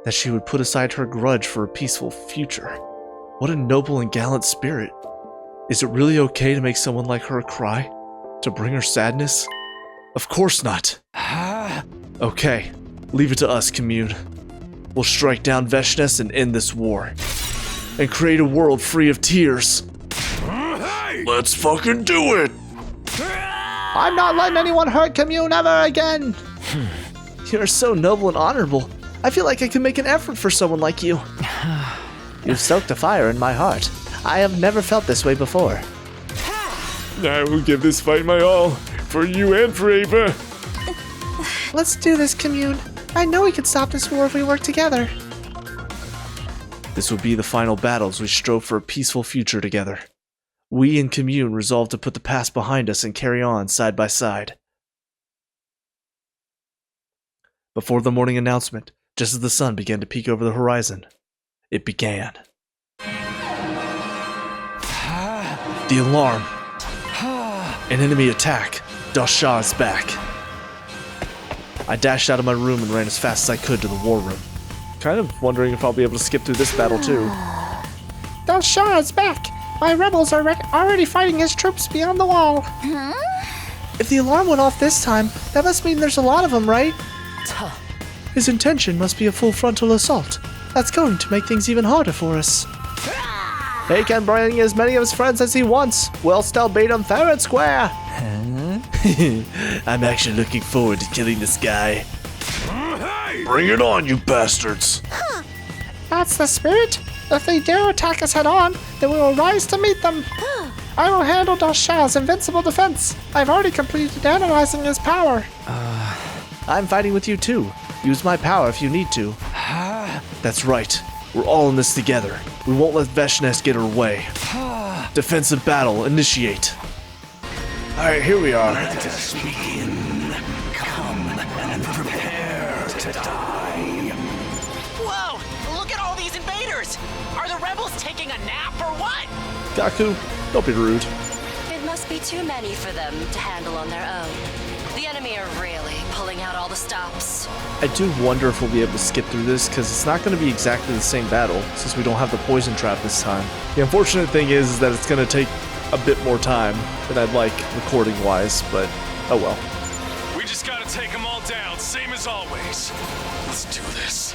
That she would put aside her grudge for a peaceful future. What a noble and gallant spirit. Is it really okay to make someone like her cry? To bring her sadness? Of course not. Okay, leave it to us, Kamyuhn. We'll strike down Fishness and end this war. And create a world free of tears. Let's fucking do it! I'm not letting anyone hurt Kamyuhn ever again! You're so noble and honorable. I feel like I could make an effort for someone like you. You've stoked a fire in my heart. I have never felt this way before. I will give this fight my all, for you and for Ava. Let's do this, Kamyuhn. I know we can stop this war if we work together. This will be the final battle as we strove for a peaceful future together. We and Kamyuhn resolved to put the past behind us and carry on side by side. Before the morning announcement, just as the sun began to peek over the horizon, it began. The alarm! An enemy attack! Dahl'xia is back! I dashed out of my room and ran as fast as I could to the war room. Kind of wondering if I'll be able to skip through this battle too. Dahl'xia is back! My rebels are already fighting his troops beyond the wall. If the alarm went off this time, that must mean there's a lot of them, right? His intention must be a full frontal assault. That's going to make things even harder for us. He can bring as many of his friends as he wants. We'll still beat him fair and square. I'm actually looking forward to killing this guy. Bring it on, you bastards! That's the spirit. If they dare attack us head-on, then we will rise to meet them. I will handle Dahl'xia's invincible defense. I've already completed analyzing his power. I'm fighting with you too. Use my power if you need to. That's right. We're all in this together. We won't let Veshnes get her way. Defensive battle, initiate. Alright, here we are. Let us begin. Come and prepare to die. Whoa! Look at all these invaders! Are the rebels taking a nap or what? Gaku, don't be rude. It must be too many for them to handle on their own. The enemy are really pulling out all the stops. I do wonder if we'll be able to skip through this, because it's not going to be exactly the same battle, since we don't have the poison trap this time. The unfortunate thing is that it's going to take a bit more time than I'd like recording-wise, but oh well. We just gotta take them all down, same as always. Let's do this.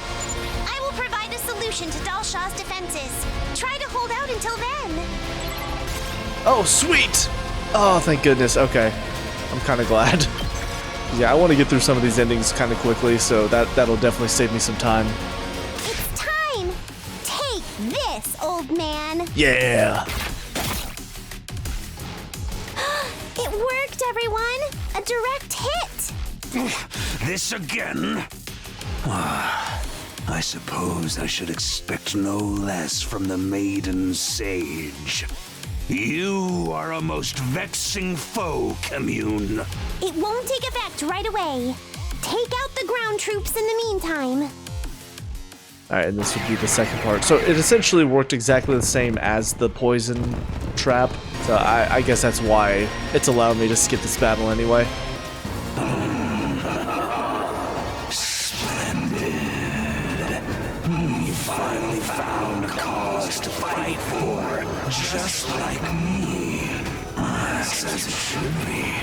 I will provide a solution to Dahl'xia's defenses. Try to hold out until then. Oh, sweet! Oh, thank goodness. Okay. I'm kind of glad. Yeah, I want to get through some of these endings kind of quickly, so that'll definitely save me some time. It's time! Take this, old man! Yeah! It worked, everyone! A direct hit! This again? I suppose I should expect no less from the Maiden Sage. You are a most vexing foe, Kamyuhn. It won't take effect right away. Take out the ground troops in the meantime. Alright, and this would be the second part. So it essentially worked exactly the same as the poison trap. So I guess that's why it's allowed me to skip this battle anyway. Splendid. You finally found a cause to fight for, just like me. That's as it should be.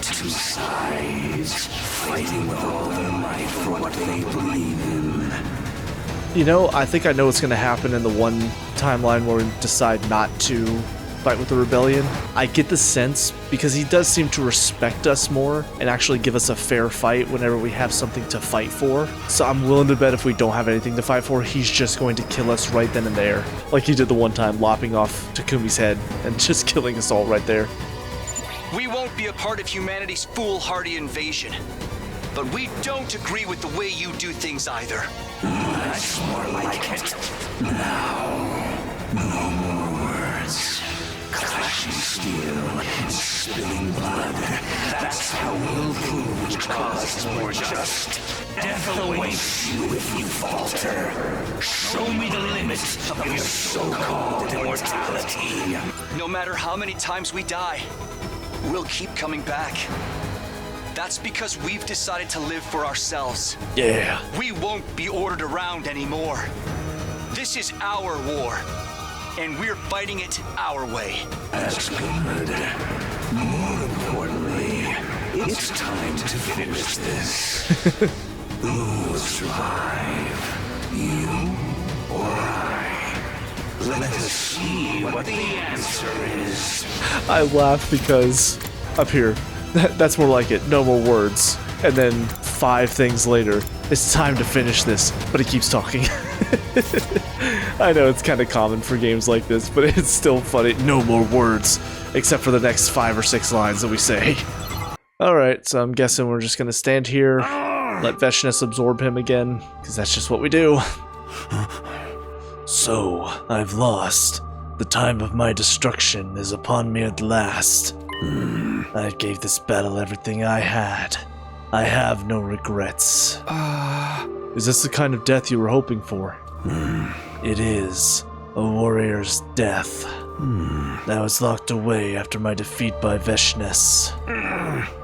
Two sides, fighting with all their might for what they believe in. You know, I think I know what's going to happen in the one timeline where we decide not to fight with the rebellion. I get the sense, because he does seem to respect us more and actually give us a fair fight whenever we have something to fight for. So I'm willing to bet if we don't have anything to fight for, he's just going to kill us right then and there. Like he did the one time, lopping off Takumi's head and just killing us all right there. We won't be a part of humanity's foolhardy invasion. But we don't agree with the way you do things either. That's more like it. Now, no more words. Clashing steel and spilling blood. That's how we'll prove which cause is more just. Death awaits you if you falter. Show me the limits of your so-called immortality. No matter how many times we die, we'll keep coming back. That's because we've decided to live for ourselves. Yeah. We won't be ordered around anymore. This is our war, and we're fighting it our way. That's good. More importantly, it's time to finish this. Who will survive? You or I? Let us see what the answer is. I laugh because up here, that's more like it. No more words. And then 5 things later, it's time to finish this, but he keeps talking. I know it's kind of common for games like this, but it's still funny. No more words, except for the next 5 or 6 lines that we say. Alright, so I'm guessing we're just gonna stand here, let Veshnes absorb him again, because that's just what we do. So, I've lost. The time of my destruction is upon me at last. I gave this battle everything I had. I have no regrets. Is this the kind of death you were hoping for? It is. A warrior's death. I was locked away after my defeat by Veshnes.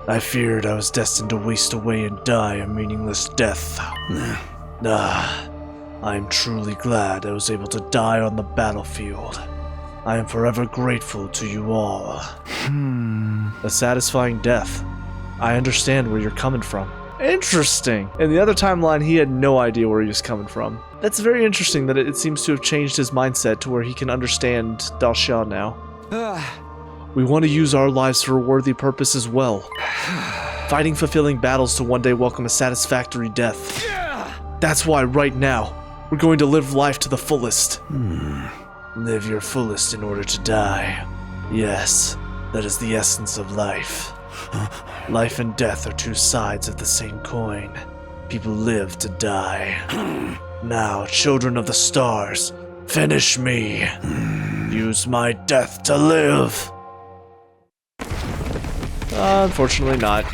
I feared I was destined to waste away and die a meaningless death. I am truly glad I was able to die on the battlefield. I am forever grateful to you all. A satisfying death. I understand where you're coming from. Interesting. In the other timeline, he had no idea where he was coming from. That's very interesting that it seems to have changed his mindset to where he can understand Dahl'xia now. We want to use our lives for a worthy purpose as well. Fighting fulfilling battles to one day welcome a satisfactory death. That's why right now, we're going to live life to the fullest. Live your fullest in order to die. Yes, that is the essence of life. Life and death are 2 sides of the same coin. People live to die. Now, children of the stars, Finish me. Use my death to live. Unfortunately not.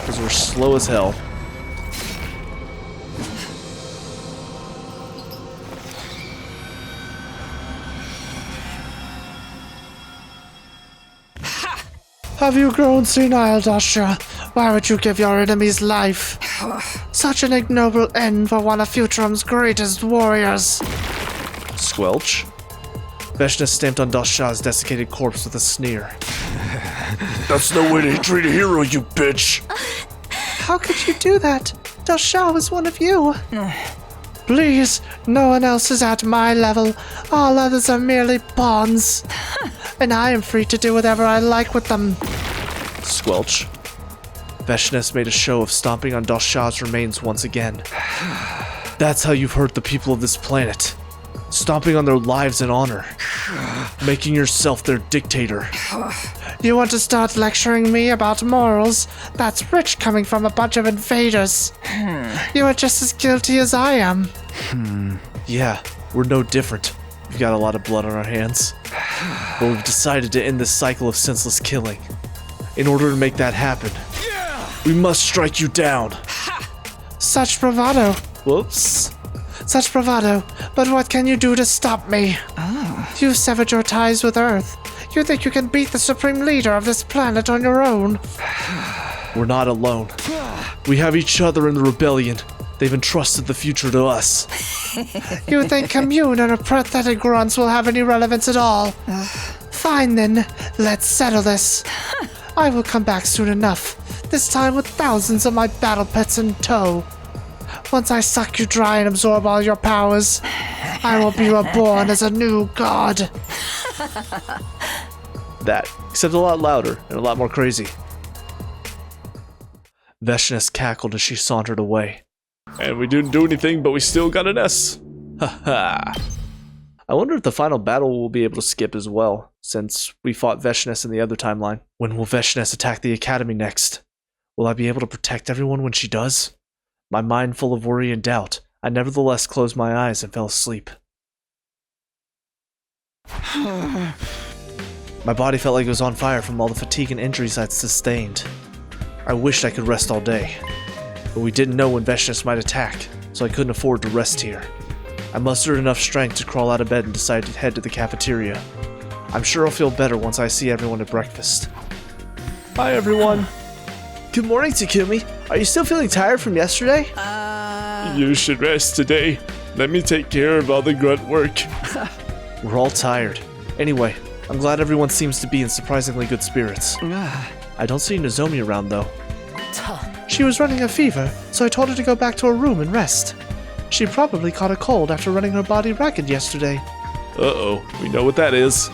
Because we're slow as hell. Have you grown senile, Dahl'xia? Why would you give your enemies life? Such an ignoble end for one of Futuran's greatest warriors. Squelch. Vechness stamped on Dahl'xia's desiccated corpse with a sneer. That's no way to treat a hero, you bitch! How could you do that? Dahl'xia was one of you. Please, no one else is at my level. All others are merely pawns. And I am free to do whatever I like with them. Squelch. Vechness made a show of stomping on Dahl'xia's remains once again. That's how you've hurt the people of this planet. Stomping on their lives and honor. Making yourself their dictator. You want to start lecturing me about morals? That's rich coming from a bunch of invaders. You are just as guilty as I am. Yeah, we're no different. We've got a lot of blood on our hands. But we've decided to end this cycle of senseless killing. In order to make that happen, we must strike you down. Such bravado. Whoops. Such bravado. But what can you do to stop me? You've severed your ties with Earth. You think you can beat the supreme leader of this planet on your own? We're not alone. We have each other in the rebellion. They've entrusted the future to us. You think Kamyuhn and her pathetic grunts will have any relevance at all? Fine then, let's settle this. I will come back soon enough, this time with thousands of my battle pets in tow. Once I suck you dry and absorb all your powers, I will be reborn as a new god. That, except a lot louder and a lot more crazy. Vechness cackled as she sauntered away. And we didn't do anything, but we still got an S. Haha. I wonder if the final battle will be able to skip as well, since we fought Vechness in the other timeline. When will Vechness attack the Academy next? Will I be able to protect everyone when she does? My mind full of worry and doubt, I nevertheless closed my eyes and fell asleep. My body felt like it was on fire from all the fatigue and injuries I'd sustained. I wished I could rest all day, but we didn't know when Vechness might attack, so I couldn't afford to rest here. I mustered enough strength to crawl out of bed and decided to head to the cafeteria. I'm sure I'll feel better once I see everyone at breakfast. Hi everyone! Good morning, Takumi. Are you still feeling tired from yesterday? You should rest today. Let me take care of all the grunt work. We're all tired. Anyway, I'm glad everyone seems to be in surprisingly good spirits. I don't see Nozomi around though. She was running a fever, so I told her to go back to her room and rest. She probably caught a cold after running her body ragged yesterday. Uh-oh, we know what that is.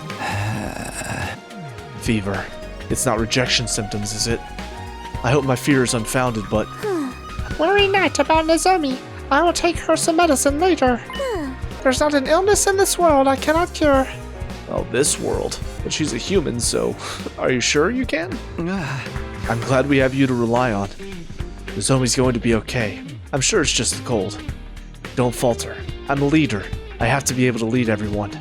Fever. It's not rejection symptoms, is it? I hope my fear is unfounded, but... Worry not about Nozomi. I will take her some medicine later. There's not an illness in this world I cannot cure. Well, this world. But she's a human, so... Are you sure you can? I'm glad we have you to rely on. Nozomi's going to be okay. I'm sure it's just a cold. Don't falter. I'm a leader. I have to be able to lead everyone.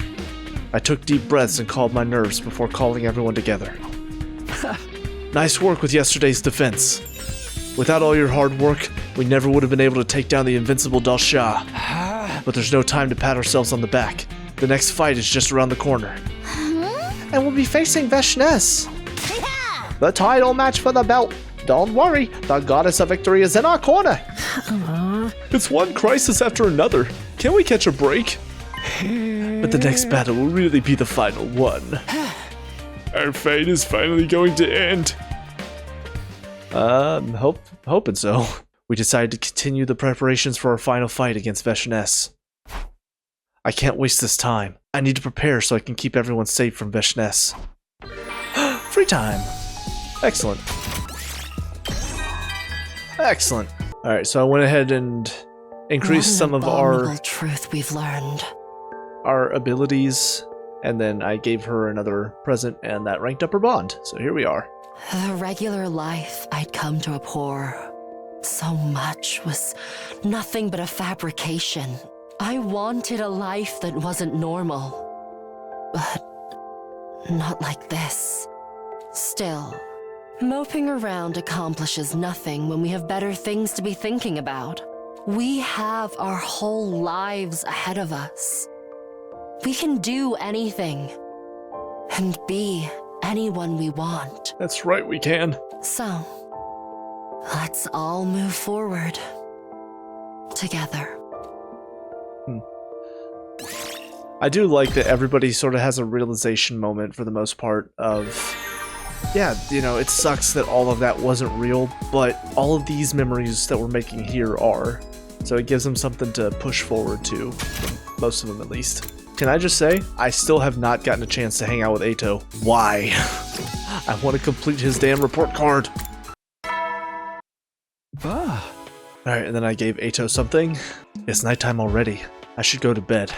I took deep breaths and calmed my nerves before calling everyone together. Nice work with yesterday's defense. Without all your hard work, we never would have been able to take down the invincible Dahl'xia. But there's no time to pat ourselves on the back. The next fight is just around the corner. And we'll be facing Vechness. The title match for the belt. Don't worry, the goddess of victory is in our corner. It's one crisis after another. Can't we catch a break? But the next battle will really be the final one. Our fight is finally going to end. Hoping so. We decided to continue the preparations for our final fight against Vechness. I can't waste this time. I need to prepare so I can keep everyone safe from Vechness. Free time! Excellent. Excellent. Alright, so I went ahead and increased some of our truth we've learned. Our abilities, and then I gave her another present, and that ranked up her bond. So here we are. The regular life I'd come to abhor. So much was nothing but a fabrication, I wanted a life that wasn't normal. But not like this. Still, moping around accomplishes nothing when we have better things to be thinking about. We have our whole lives ahead of us. We can do anything and be anyone we want. That's right, we can. So, let's all move forward together. I do like that everybody sort of has a realization moment for the most part of, yeah, you know, it sucks that all of that wasn't real, but all of these memories that we're making here are. So it gives them something to push forward to, most of them at least. Can I just say, I still have not gotten a chance to hang out with Ato. Why? I want to complete his damn report card. Alright, and then I gave Ato something. It's nighttime already. I should go to bed.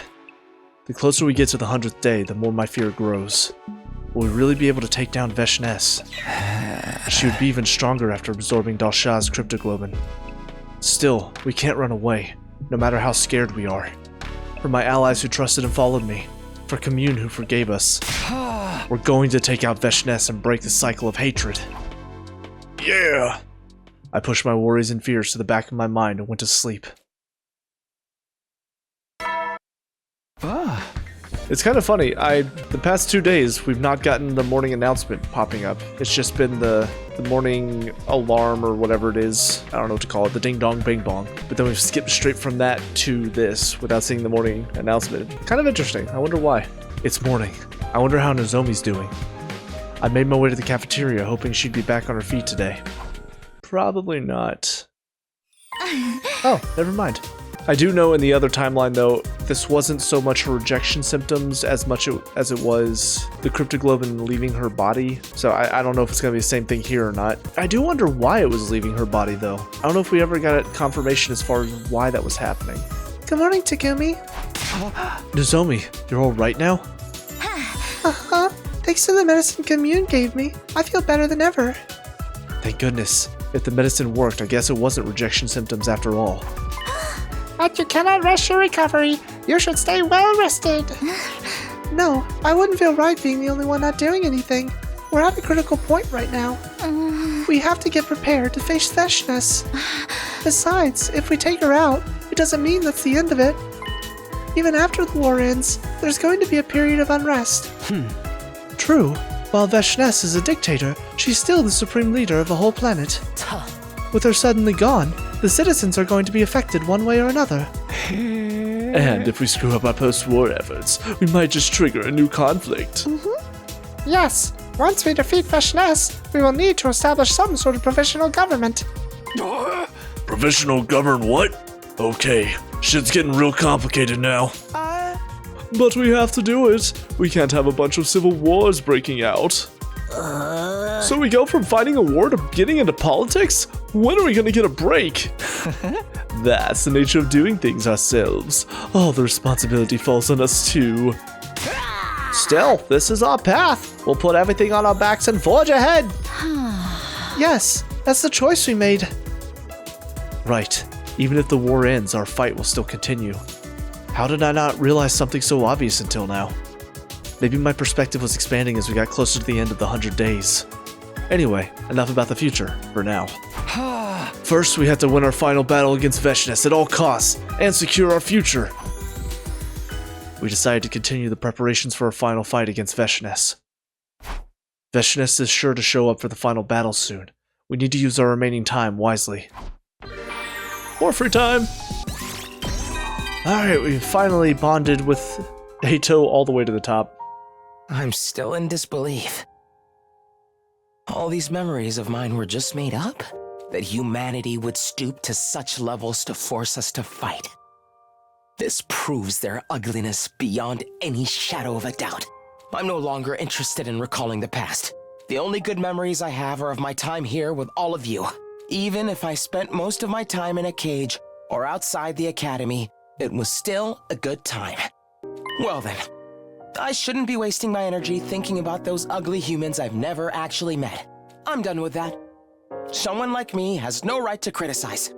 The closer we get to the 100th day, the more my fear grows. Will we really be able to take down Vesh-Ness? She would be even stronger after absorbing Dahl'xia's cryptoglobin. Still, we can't run away, no matter how scared we are. For my allies who trusted and followed me, for Kamyuhn who forgave us, we're going to take out Vesh-Ness and break the cycle of hatred. Yeah! I pushed my worries and fears to the back of my mind and went to sleep. It's kind of funny, the past 2 days, we've not gotten the morning announcement popping up. It's just been the morning alarm or whatever it is. I don't know what to call it, the ding dong bing bong. But then we've skipped straight from that to this without seeing the morning announcement. Kind of interesting, I wonder why. It's morning. I wonder how Nozomi's doing. I made my way to the cafeteria hoping she'd be back on her feet today. Probably not. Oh, never mind. I do know in the other timeline, though, this wasn't so much her rejection symptoms as much as it was the cryptoglobin leaving her body. So I don't know if it's going to be the same thing here or not. I do wonder why it was leaving her body, though. I don't know if we ever got a confirmation as far as why that was happening. Good morning, Takumi. Nozomi, you're all right now? Uh-huh. Thanks to the medicine Kamyuhn gave me, I feel better than ever. Thank goodness. If the medicine worked, I guess it wasn't rejection symptoms after all. But you cannot rush your recovery. You should stay well rested. No, I wouldn't feel right being the only one not doing anything. We're at a critical point right now. We have to get prepared to face Vesh-Ness. Besides, if we take her out, it doesn't mean that's the end of it. Even after the war ends, there's going to be a period of unrest. True. While Vesh-Ness is a dictator, she's still the supreme leader of the whole planet. With her suddenly gone, the citizens are going to be affected one way or another. And if we screw up our post-war efforts, we might just trigger a new conflict. Yes, once we defeat Vesh-Ness, we will need to establish some sort of provisional government. Provisional govern what? Okay, shit's getting real complicated now. But we have to do it. We can't have a bunch of civil wars breaking out. So we go from fighting a war to getting into politics? When are we gonna get a break? That's the nature of doing things ourselves. All the responsibility falls on us too. Still, this is our path. We'll put everything on our backs and forge ahead. Yes, that's the choice we made. Right. Even if the war ends, our fight will still continue. How did I not realize something so obvious until now? Maybe my perspective was expanding as we got closer to the end of the 100 days. Anyway, enough about the future, for now. First, we have to win our final battle against Vesh-Ness at all costs, and secure our future. We decided to continue the preparations for our final fight against Vesh-Ness. Vesh-Ness is sure to show up for the final battle soon. We need to use our remaining time wisely. More free time! Alright, we finally bonded with Ato all the way to the top. I'm still in disbelief. All these memories of mine were just made up? That humanity would stoop to such levels to force us to fight? This proves their ugliness beyond any shadow of a doubt. I'm no longer interested in recalling the past. The only good memories I have are of my time here with all of you. Even if I spent most of my time in a cage or outside the academy, it was still a good time. Well then, I shouldn't be wasting my energy thinking about those ugly humans I've never actually met. I'm done with that. Someone like me has no right to criticize.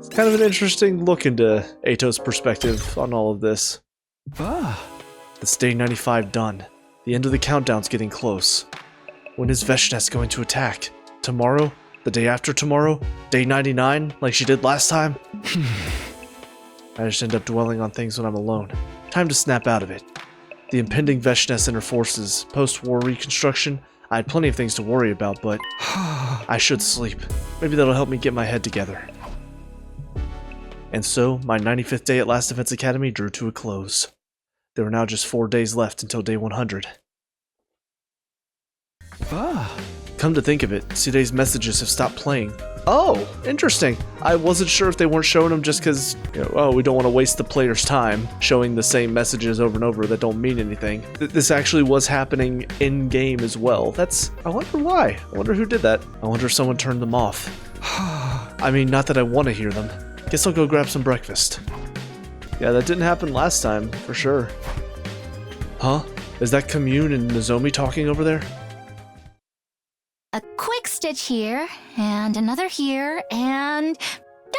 It's kind of an interesting look into Ato's perspective on all of this. It's day 95 done. The end of the countdown's getting close. When is Veshnes going to attack? Tomorrow? The day after tomorrow? Day 99, like she did last time? I just end up dwelling on things when I'm alone. Time to snap out of it. The impending Veshnes and her forces, post-war reconstruction, I had plenty of things to worry about, but I should sleep. Maybe that'll help me get my head together. And so, my 95th day at Last Defense Academy drew to a close. There were now just 4 days left until day 100. Come to think of it, Sudei's messages have stopped playing. Oh, interesting. I wasn't sure if they weren't showing them just because, we don't want to waste the player's time showing the same messages over and over that don't mean anything. This actually was happening in-game as well. I wonder why. I wonder who did that. I wonder if someone turned them off. I mean, not that I want to hear them. Guess I'll go grab some breakfast. Yeah, that didn't happen last time, for sure. Huh? Is that Kamyuhn and Nozomi talking over there? A quick stitch here, and another here, and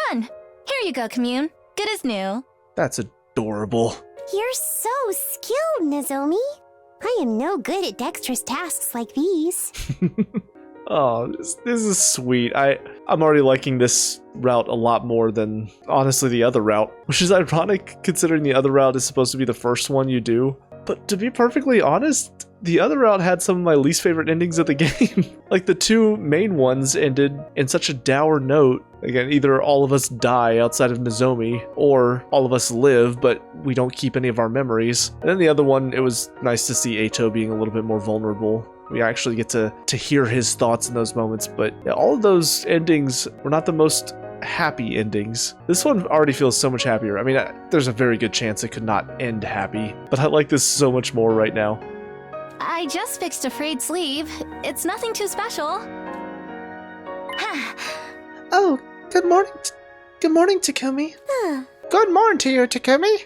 done! Here you go, Kamyuhn. Good as new. That's adorable. You're so skilled, Nozomi. I am no good at dexterous tasks like these. Oh, this is sweet. I'm already liking this route a lot more than, honestly, the other route. Which is ironic, considering the other route is supposed to be the first one you do. But to be perfectly honest, the other route had some of my least favorite endings of the game. Like, the two main ones ended in such a dour note. Again, either all of us die outside of Nozomi, or all of us live, but we don't keep any of our memories. And then the other one, it was nice to see Ato being a little bit more vulnerable. We actually get to hear his thoughts in those moments, but yeah, all of those endings were not the most happy endings. This one already feels so much happier. I mean, there's a very good chance it could not end happy, but I like this so much more right now. I just fixed a frayed sleeve. It's nothing too special. Oh, good morning. Good morning, Takumi. Good morning to you, Takumi.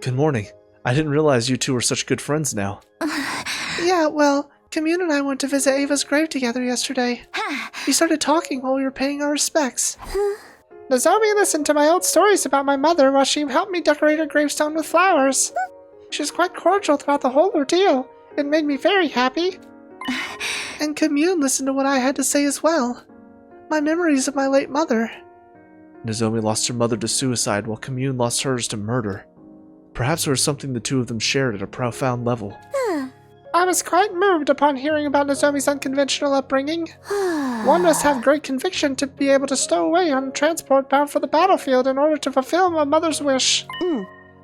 Good morning. I didn't realize you two were such good friends now. Yeah, well, Kamyuhn and I went to visit Ava's grave together yesterday. We started talking while we were paying our respects. Nozomi listened to my old stories about my mother while she helped me decorate her gravestone with flowers. She was quite cordial throughout the whole ordeal. It made me very happy. And Kamyuhn listened to what I had to say as well. My memories of my late mother. Nozomi lost her mother to suicide while Kamyuhn lost hers to murder. Perhaps there was something the two of them shared at a profound level. I was quite moved upon hearing about Nozomi's unconventional upbringing. One must have great conviction to be able to stow away on transport bound for the battlefield in order to fulfill my mother's wish.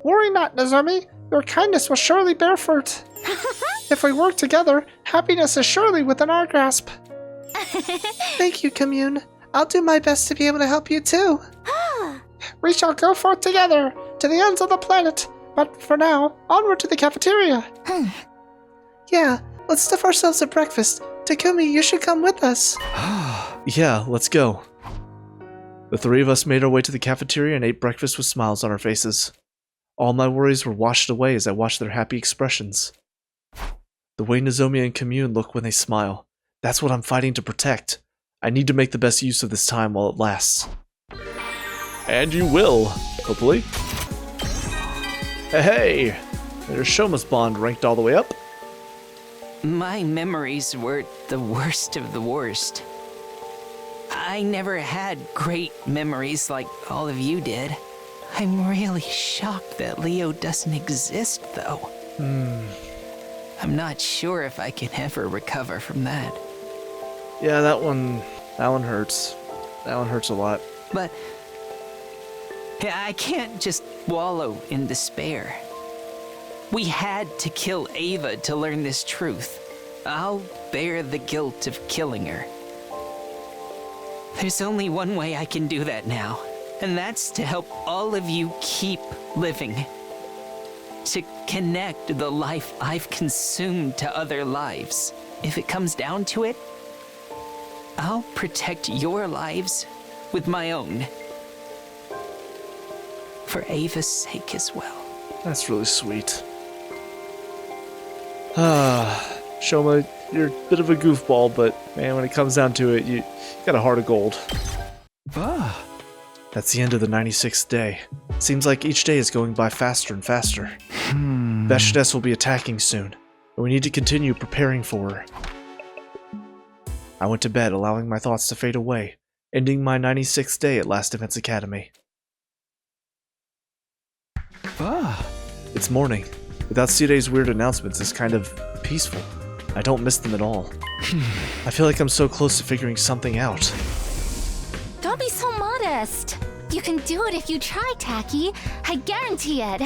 Worry not, Nozomi. Your kindness will surely bear fruit. If we work together, happiness is surely within our grasp. Thank you, Kamyuhn. I'll do my best to be able to help you too. We shall go forth together to the ends of the planet. But for now, onward to the cafeteria. Yeah, let's stuff ourselves at breakfast. Takumi, you should come with us. Yeah, let's go. The three of us made our way to the cafeteria and ate breakfast with smiles on our faces. All my worries were washed away as I watched their happy expressions. The way Nozomi and Kamyuhn look when they smile, that's what I'm fighting to protect. I need to make the best use of this time while it lasts. And you will, hopefully. Hey! There's Shoma's bond ranked all the way up. My memories were the worst of the worst. I never had great memories like all of you did. I'm really shocked that Leo doesn't exist, though. I'm not sure if I can ever recover from that. Yeah, that one hurts. That one hurts a lot. But I can't just wallow in despair. We had to kill Ava to learn this truth. I'll bear the guilt of killing her. There's only one way I can do that now, and that's to help all of you keep living. To connect the life I've consumed to other lives. If it comes down to it, I'll protect your lives with my own. For Ava's sake as well. That's really sweet. Shoma, you're a bit of a goofball, but man, when it comes down to it, you got a heart of gold. That's the end of the 96th day. Seems like each day is going by faster and faster. Media.Vision will be attacking soon, and we need to continue preparing for her. I went to bed, allowing my thoughts to fade away, ending my 96th day at Last Defense Academy. It's morning. Without Sudei's weird announcements, it's kind of peaceful. I don't miss them at all. I feel like I'm so close to figuring something out. Don't be so modest. You can do it if you try, Tacky. I guarantee it.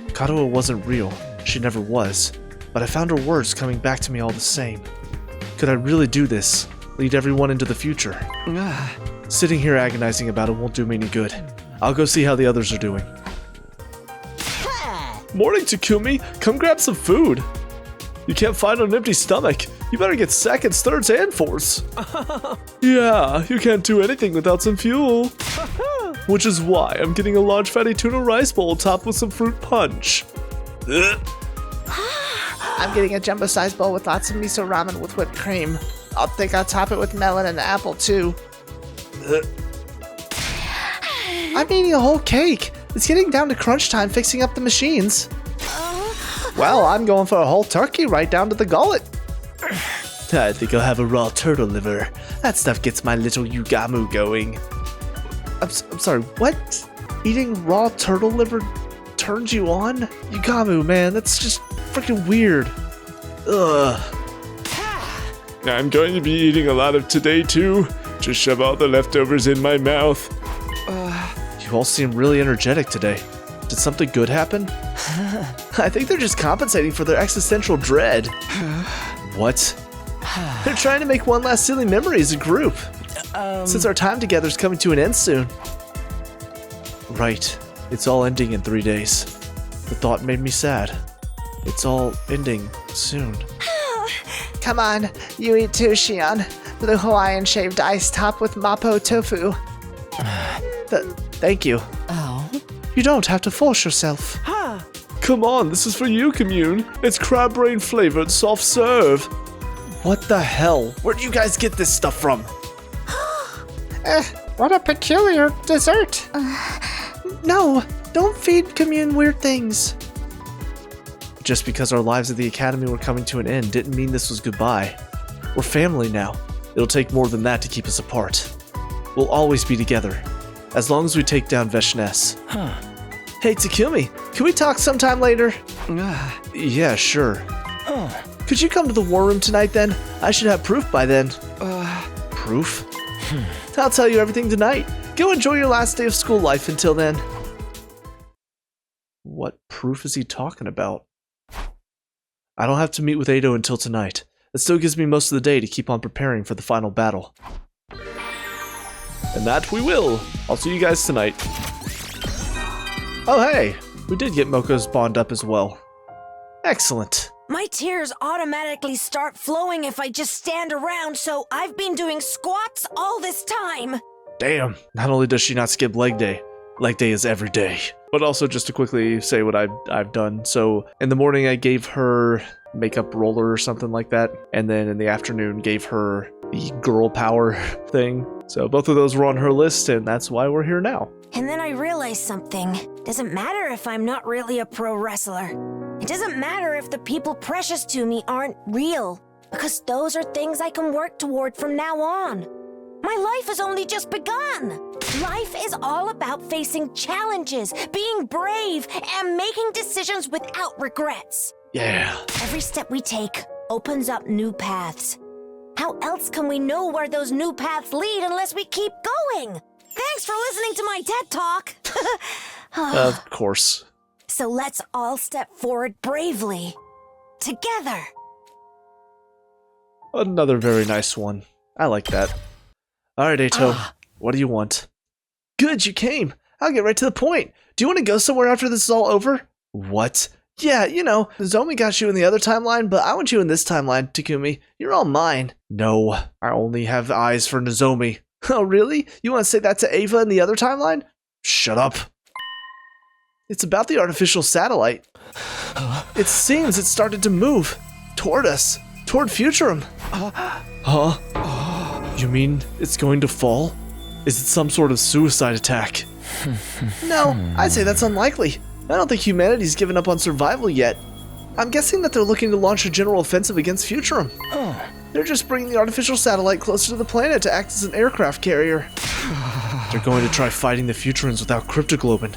Kadoa wasn't real. She never was. But I found her words coming back to me all the same. Could I really do this? Lead everyone into the future? Sitting here agonizing about it won't do me any good. I'll go see how the others are doing. Morning, Takumi. Come grab some food. You can't fight on an empty stomach. You better get seconds, thirds, and fourths. Yeah, you can't do anything without some fuel. Which is why I'm getting a large fatty tuna rice bowl topped with some fruit punch. I'm getting a jumbo-sized bowl with lots of miso ramen with whipped cream. I'll top it with melon and apple, too. I'm eating a whole cake. It's getting down to crunch time fixing up the machines. Well, I'm going for a whole turkey right down to the gullet. I think I'll have a raw turtle liver. That stuff gets my little Yugamu going. I'm sorry, what? Eating raw turtle liver turns you on? Yugamu, man, that's just freaking weird. Ugh. I'm going to be eating a lot of today too. Just shove all the leftovers in my mouth. You all seem really energetic today. Did something good happen? I think they're just compensating for their existential dread. What? They're trying to make one last silly memory as a group. Since our time together is coming to an end soon. Right. It's all ending in 3 days. The thought made me sad. It's all ending soon. Come on, you eat too, Shion. Blue Hawaiian shaved ice topped with mapo tofu. Thank you. Oh? You don't have to force yourself. Come on, this is for you, Kamyuhn. It's crab brain flavored soft serve. What the hell? Where do you guys get this stuff from? What a peculiar dessert. No, don't feed Kamyuhn weird things. Just because our lives at the Academy were coming to an end didn't mean this was goodbye. We're family now. It'll take more than that to keep us apart. We'll always be together, as long as we take down Media.Vision. Hey, Takumi, can we talk sometime later? Yeah, sure. Could you come to the war room tonight then? I should have proof by then. Proof? I'll tell you everything tonight. Go enjoy your last day of school life until then. What proof is he talking about? I don't have to meet with Ado until tonight. That still gives me most of the day to keep on preparing for the final battle. And that we will. I'll see you guys tonight. Oh hey, we did get Moko's bond up as well. Excellent. My tears automatically start flowing if I just stand around, so I've been doing squats all this time. Damn, not only does she not skip leg day is every day. But also just to quickly say what I've done. So in the morning I gave her makeup roller or something like that. And then in the afternoon gave her the girl power thing. So both of those were on her list and that's why we're here now. And then I realized something. Doesn't matter if I'm not really a pro wrestler. It doesn't matter if the people precious to me aren't real. Because those are things I can work toward from now on. My life has only just begun. Life is all about facing challenges, being brave, and making decisions without regrets. Yeah. Every step we take opens up new paths. How else can we know where those new paths lead unless we keep going? Thanks for listening to my TED Talk. Of course. So let's all step forward bravely. Together. Another very nice one. I like that. Alright, Ato. What do you want? Good, you came. I'll get right to the point. Do you want to go somewhere after this is all over? What? Yeah, you know, Nozomi got you in the other timeline, but I want you in this timeline, Takumi. You're all mine. No, I only have eyes for Nozomi. Oh, really? You want to say that to Ava in the other timeline? Shut up. It's about the artificial satellite. It seems it started to move toward us, toward Futuran. Huh? You mean it's going to fall? Is it some sort of suicide attack? No, I'd say that's unlikely. I don't think humanity's given up on survival yet. I'm guessing that they're looking to launch a general offensive against Futurum. They're just bringing the artificial satellite closer to the planet to act as an aircraft carrier. They're going to try fighting the Futurans without cryptoglobin.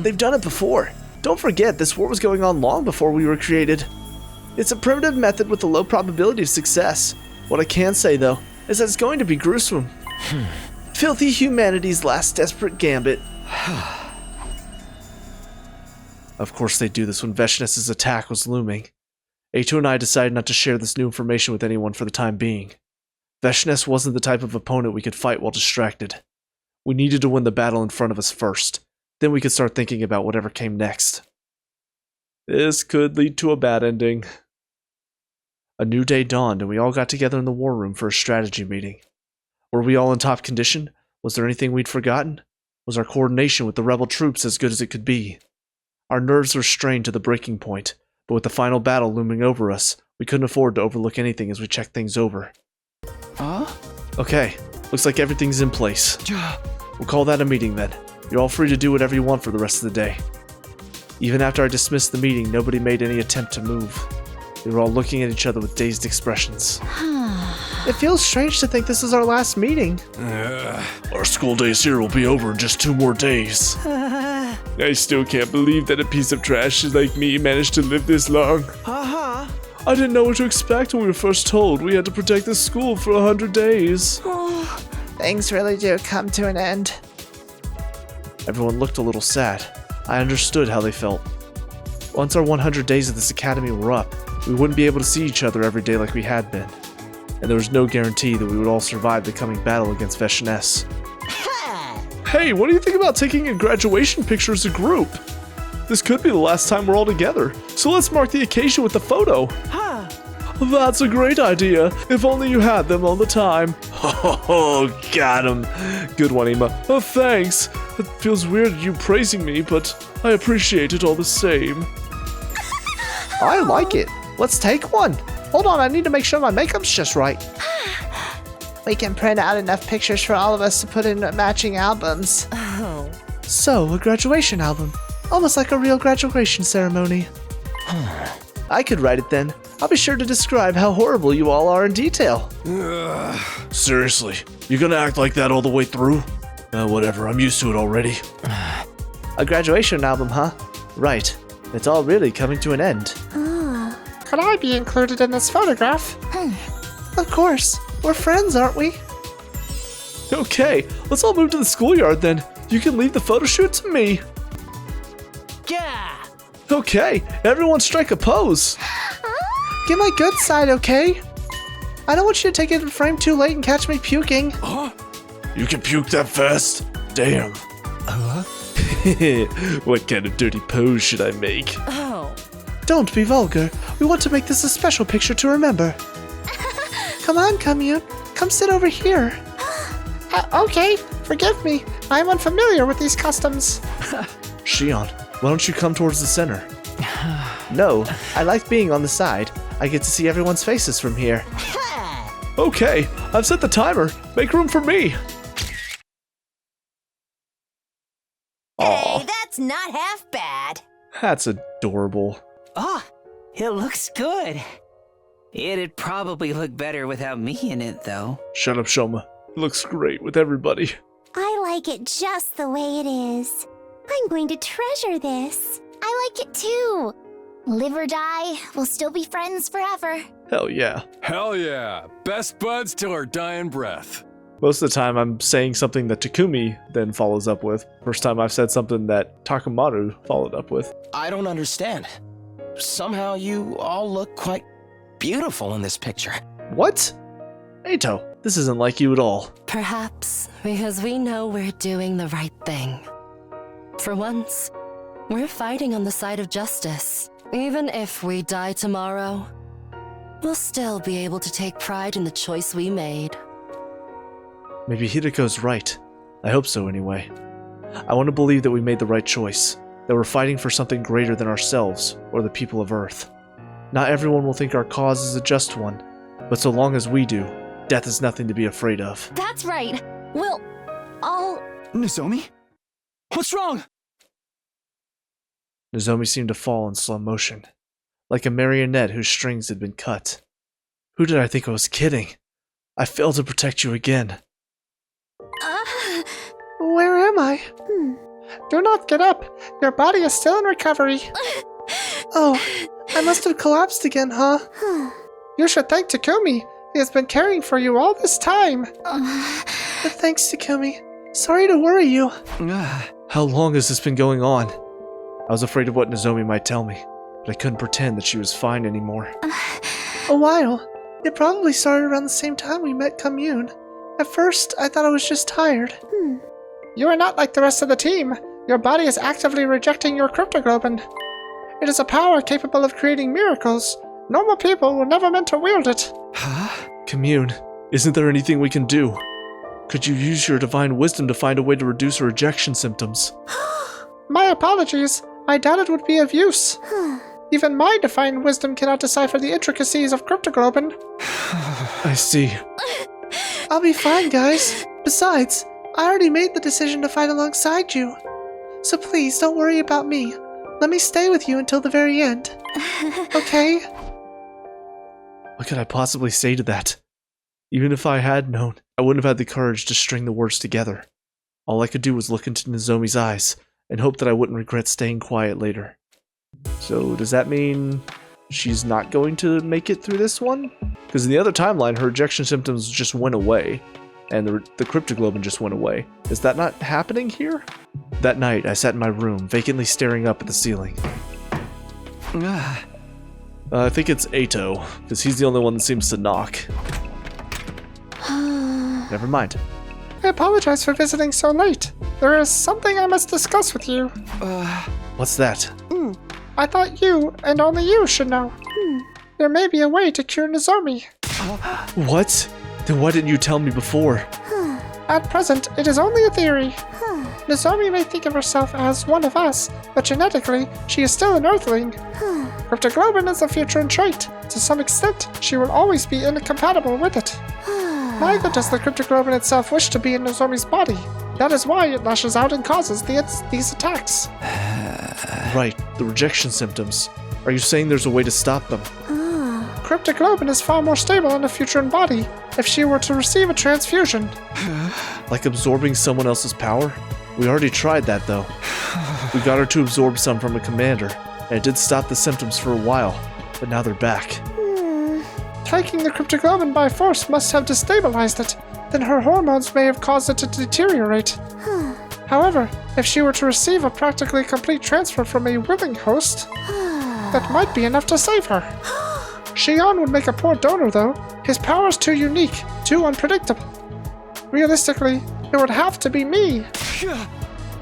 They've done it before. Don't forget, this war was going on long before we were created. It's a primitive method with a low probability of success. What I can say, though, is that it's going to be gruesome. Filthy humanity's last desperate gambit. Of course they do this when Veshness's attack was looming. A2 and I decided not to share this new information with anyone for the time being. Veshness wasn't the type of opponent we could fight while distracted. We needed to win the battle in front of us first. Then we could start thinking about whatever came next. This could lead to a bad ending. A new day dawned and we all got together in the war room for a strategy meeting. Were we all in top condition? Was there anything we'd forgotten? Was our coordination with the rebel troops as good as it could be? Our nerves were strained to the breaking point, but with the final battle looming over us, we couldn't afford to overlook anything as we checked things over. Okay, looks like everything's in place. We'll call that a meeting then. You're all free to do whatever you want for the rest of the day. Even after I dismissed the meeting, nobody made any attempt to move. They were all looking at each other with dazed expressions. It feels strange to think this is our last meeting. Our school days here will be over in just 2 more days. I still can't believe that a piece of trash like me managed to live this long. I didn't know what to expect when we were first told we had to protect the school for 100 days. Things really do come to an end. Everyone looked a little sad. I understood how they felt. Once our 100 days of this academy were up, we wouldn't be able to see each other every day like we had been. And there was no guarantee that we would all survive the coming battle against Veshness. Hey, what do you think about taking a graduation picture as a group? This could be the last time we're all together, so let's mark the occasion with a photo. That's a great idea. If only you had them all the time. Oh, got him. Good one, Ima. Oh, thanks. It feels weird you praising me, but I appreciate it all the same. I like it. Let's take one. Hold on, I need to make sure my makeup's just right. We can print out enough pictures for all of us to put in matching albums. So, a graduation album. Almost like a real graduation ceremony. I could write it then. I'll be sure to describe how horrible you all are in detail. Seriously, you gonna act like that all the way through? Whatever, I'm used to it already. A graduation album, huh? Right. It's all really coming to an end. Could I be included in this photograph? Of course. We're friends, aren't we? Okay, let's all move to the schoolyard then. You can leave the photo shoot to me. Yeah! Okay, everyone strike a pose. Get my good side, okay? I don't want you to take it in frame too late and catch me puking. You can puke that fast? Damn. What kind of dirty pose should I make? Don't be vulgar. We want to make this a special picture to remember. Come on, Kamyuhn. Come sit over here. Okay, forgive me. I'm unfamiliar with these customs. Shion, why don't you come towards the center? No, I like being on the side. I get to see everyone's faces from here. Okay, I've set the timer. Make room for me. Hey, that's not half bad. That's adorable. It looks good. It'd probably look better without me in it, though. Shut up, Shoma. It looks great with everybody. I like it just the way it is. I'm going to treasure this. I like it too. Live or die, we'll still be friends forever. Hell yeah. Hell yeah. Best buds till our dying breath. Most of the time I'm saying something that Takumi then follows up with. First time I've said something that Takamaru followed up with. I don't understand. Somehow you all look quite beautiful in this picture. What? Eito, this isn't like you at all. Perhaps because we know we're doing the right thing. For once, we're fighting on the side of justice. Even if we die tomorrow, we'll still be able to take pride in the choice we made. Maybe Hideko's right. I hope so anyway. I want to believe that we made the right choice, that we're fighting for something greater than ourselves or the people of Earth. Not everyone will think our cause is a just one, but so long as we do, death is nothing to be afraid of. That's right. We'll I'll... Nozomi? What's wrong? Nozomi seemed to fall in slow motion, like a marionette whose strings had been cut. Who did I think I was kidding? I failed to protect you again. Where am I? Do not get up. Your body is still in recovery. Oh, I must have collapsed again, huh? You should thank Takumi. He has been caring for you all this time. But thanks, Takumi. Sorry to worry you. How long has this been going on? I was afraid of what Nozomi might tell me, but I couldn't pretend that she was fine anymore. A while. It probably started around the same time we met Kamyuhn. At first, I thought I was just tired. You are not like the rest of the team. Your body is actively rejecting your cryptoglobin. It is a power capable of creating miracles. Normal people were never meant to wield it. Kamyuhn, isn't there anything we can do? Could you use your divine wisdom to find a way to reduce her rejection symptoms? My apologies. I doubt it would be of use. Even my divine wisdom cannot decipher the intricacies of cryptoglobin. I see. I'll be fine, guys. Besides, I already made the decision to fight alongside you. So please, don't worry about me. Let me stay with you until the very end. Okay? What could I possibly say to that? Even if I had known, I wouldn't have had the courage to string the words together. All I could do was look into Nozomi's eyes and hope that I wouldn't regret staying quiet later. So does that mean she's not going to make it through this one? Because in the other timeline, her rejection symptoms just went away, and the cryptoglobin just went away. Is that not happening here? That night, I sat in my room, vacantly staring up at the ceiling. I think it's Ato, because he's the only one that seems to knock. Never mind. I apologize for visiting so late. There is something I must discuss with you. What's that? I thought you, and only you, should know. There may be a way to cure Nozomi. What? Then why didn't you tell me before? At present, it is only a theory. Nozomi may think of herself as one of us, but genetically, she is still an Earthling. Cryptoglobin is a Futuran trait. To some extent, she will always be incompatible with it. Neither does the cryptoglobin itself wish to be in Nozomi's body. That is why it lashes out and causes these attacks. Right, the rejection symptoms. Are you saying there's a way to stop them? Cryptoglobin is far more stable in a Futuran body if she were to receive a transfusion. Like absorbing someone else's power? We already tried that though. We got her to absorb some from a commander, and it did stop the symptoms for a while, but now they're back. Taking the cryptoglobin by force must have destabilized it. Then her hormones may have caused it to deteriorate. However, if she were to receive a practically complete transfer from a willing host, that might be enough to save her. Shion would make a poor donor though. His power is too unique, too unpredictable. Realistically, it would have to be me.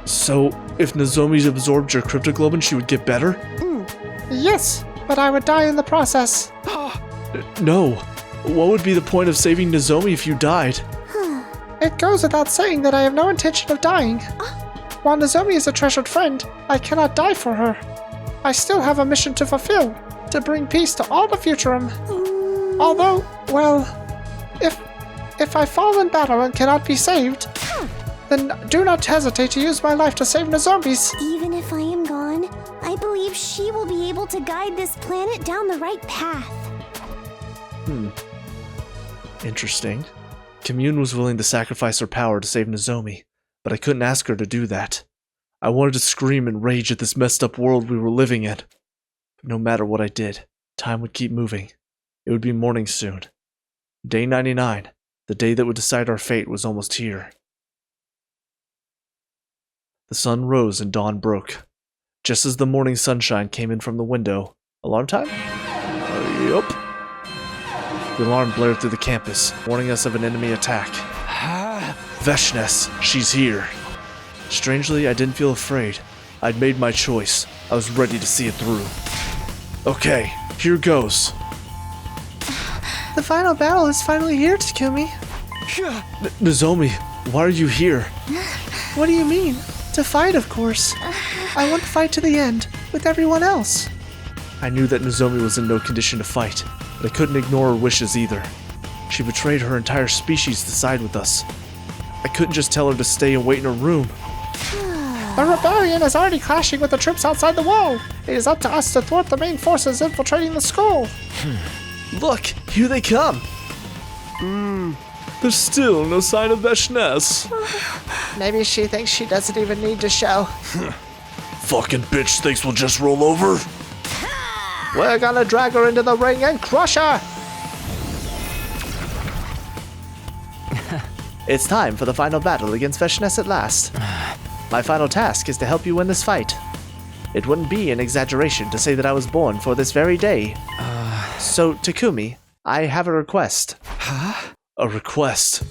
So, if Nozomi absorbed your cryptoglobin, she would get better? Yes, but I would die in the process. No. What would be the point of saving Nozomi if you died? It goes without saying that I have no intention of dying. While Nozomi is a treasured friend, I cannot die for her. I still have a mission to fulfill, to bring peace to all the Futuran. Although, well, if I fall in battle and cannot be saved, then do not hesitate to use my life to save Nozomi's. Even if I am gone, I believe she will be able to guide this planet down the right path. Interesting. Kamyuhn was willing to sacrifice her power to save Nozomi, but I couldn't ask her to do that. I wanted to scream and rage at this messed up world we were living in. But no matter what I did, time would keep moving. It would be morning soon. Day 99, the day that would decide our fate, was almost here. The sun rose and dawn broke. Just as the morning sunshine came in from the window. Alarm time? Yup. The alarm blared through the campus, warning us of an enemy attack. Veshness, she's here. Strangely, I didn't feel afraid. I'd made my choice. I was ready to see it through. Okay, here goes. The final battle is finally here, Takumi. Nozomi, why are you here? What do you mean? To fight, of course. I want to fight to the end, with everyone else. I knew that Nozomi was in no condition to fight, but I couldn't ignore her wishes either. She betrayed her entire species to side with us. I couldn't just tell her to stay and wait in her room. The rebellion is already clashing with the troops outside the wall. It is up to us to thwart the main forces infiltrating the school. Look, here they come. There's still no sign of Vechness. Maybe she thinks she doesn't even need to show. Fucking bitch thinks we'll just roll over. We're gonna drag her into the ring and crush her. It's time for the final battle against Vechness at last. My final task is to help you win this fight. It wouldn't be an exaggeration to say that I was born for this very day. So, Takumi, I have a request. Huh? A request?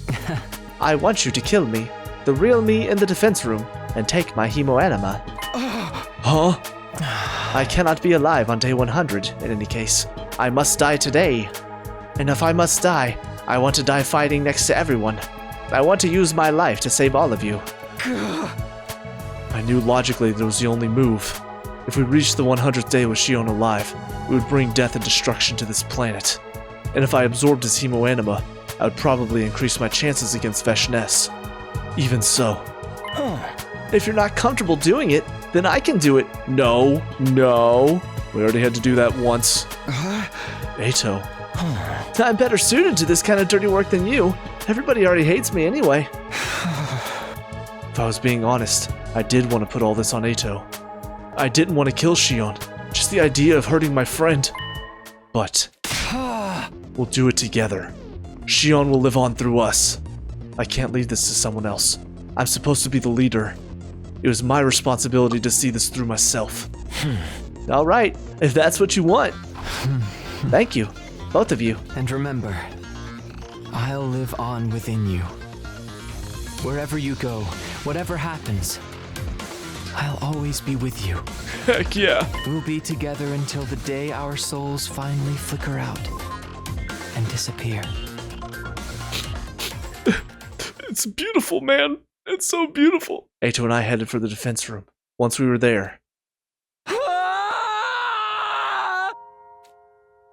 I want you to kill me, the real me in the defense room, and take my hemoanima. Huh? I cannot be alive on day 100, in any case. I must die today. And if I must die, I want to die fighting next to everyone. I want to use my life to save all of you. I knew logically that it was the only move. If we reached the 100th day with Shion alive, it would bring death and destruction to this planet. And if I absorbed his hemoanima, I would probably increase my chances against Vechness. Even so. If you're not comfortable doing it, then I can do it. No. We already had to do that once. Eito. I'm better suited to this kind of dirty work than you. Everybody already hates me anyway. If I was being honest, I did want to put all this on Eito. I didn't want to kill Shion, just the idea of hurting my friend. But we'll do it together. Shion will live on through us. I can't leave this to someone else. I'm supposed to be the leader. It was my responsibility to see this through myself. All right, if that's what you want. Thank you, both of you. And remember, I'll live on within you. Wherever you go, whatever happens, I'll always be with you. Heck yeah. We'll be together until the day our souls finally flicker out and disappear. It's beautiful, man. It's so beautiful. Eito and I headed for the defense room. Once we were there,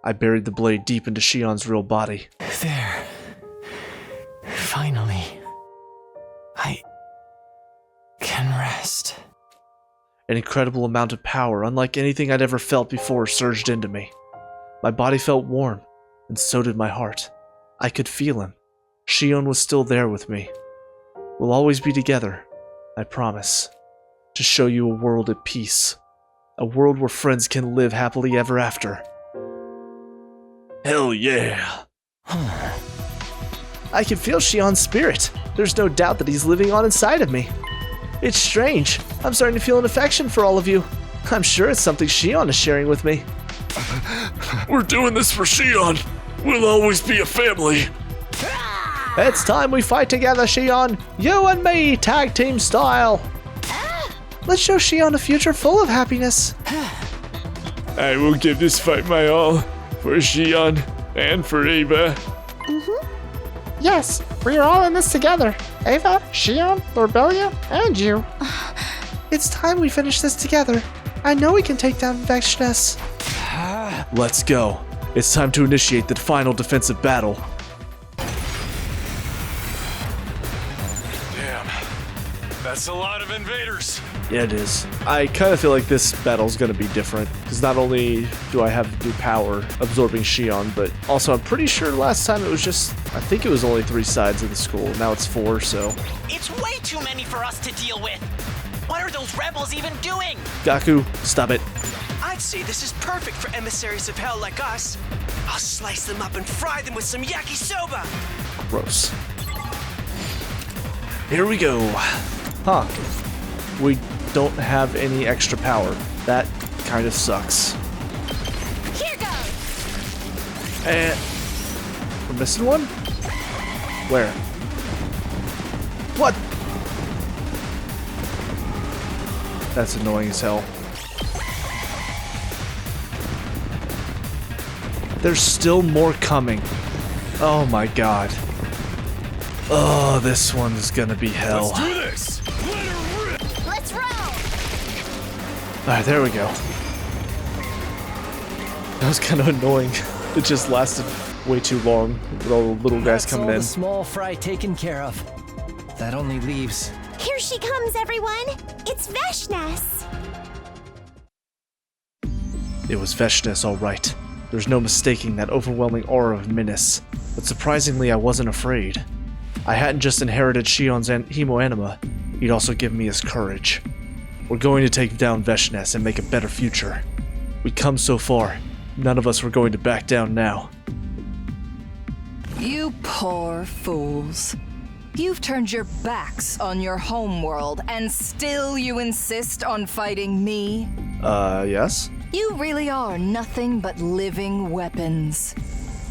I buried the blade deep into Shion's real body. There. Finally. I can rest. An incredible amount of power, unlike anything I'd ever felt before, surged into me. My body felt warm, and so did my heart. I could feel him. Shion was still there with me. We'll always be together, I promise. To show you a world at peace. A world where friends can live happily ever after. Hell yeah. I can feel Shion's spirit. There's no doubt that he's living on inside of me. It's strange. I'm starting to feel an affection for all of you. I'm sure it's something Shion is sharing with me. We're doing this for Shion. We'll always be a family. It's time we fight together, Shion. You and me, tag team style. Let's show Shion a future full of happiness. I will give this fight my all. For Shion and for Ava. Yes, we are all in this together. Ava, Shion, the rebellion, and you. It's time we finish this together. I know we can take down Vechness. Let's go. It's time to initiate the final defensive battle. Damn. That's a lot of invaders. Yeah, it is. I kind of feel like this battle's going to be different, because not only do I have new power absorbing Shion, but also I'm pretty sure last time it was just, I think it was only 3 sides of the school. Now it's 4, so. It's way too many for us to deal with. What are those rebels even doing? Gaku, stop it. I'd say this is perfect for emissaries of hell like us. I'll slice them up and fry them with some yakisoba. Gross. Here we go. Huh. We don't have any extra power. That kind of sucks. Here goes! And we're missing one? Where? What? That's annoying as hell. There's still more coming. Oh my god. Oh, this one's gonna be hell. Let's do this! Let's roll! Alright, there we go. That was kind of annoying. It just lasted way too long with all the little guys coming in. The small fry taken care of. that only leaves... Here she comes, everyone! It's Veshnes! It was Veshnes, all right. There's no mistaking that overwhelming aura of menace, but surprisingly I wasn't afraid. I hadn't just inherited Shion's hemoanima, he'd also given me his courage. We're going to take down Veshnes and make a better future. We'd come so far, none of us were going to back down now. You poor fools. You've turned your backs on your homeworld, and still you insist on fighting me? Yes? You really are nothing but living weapons.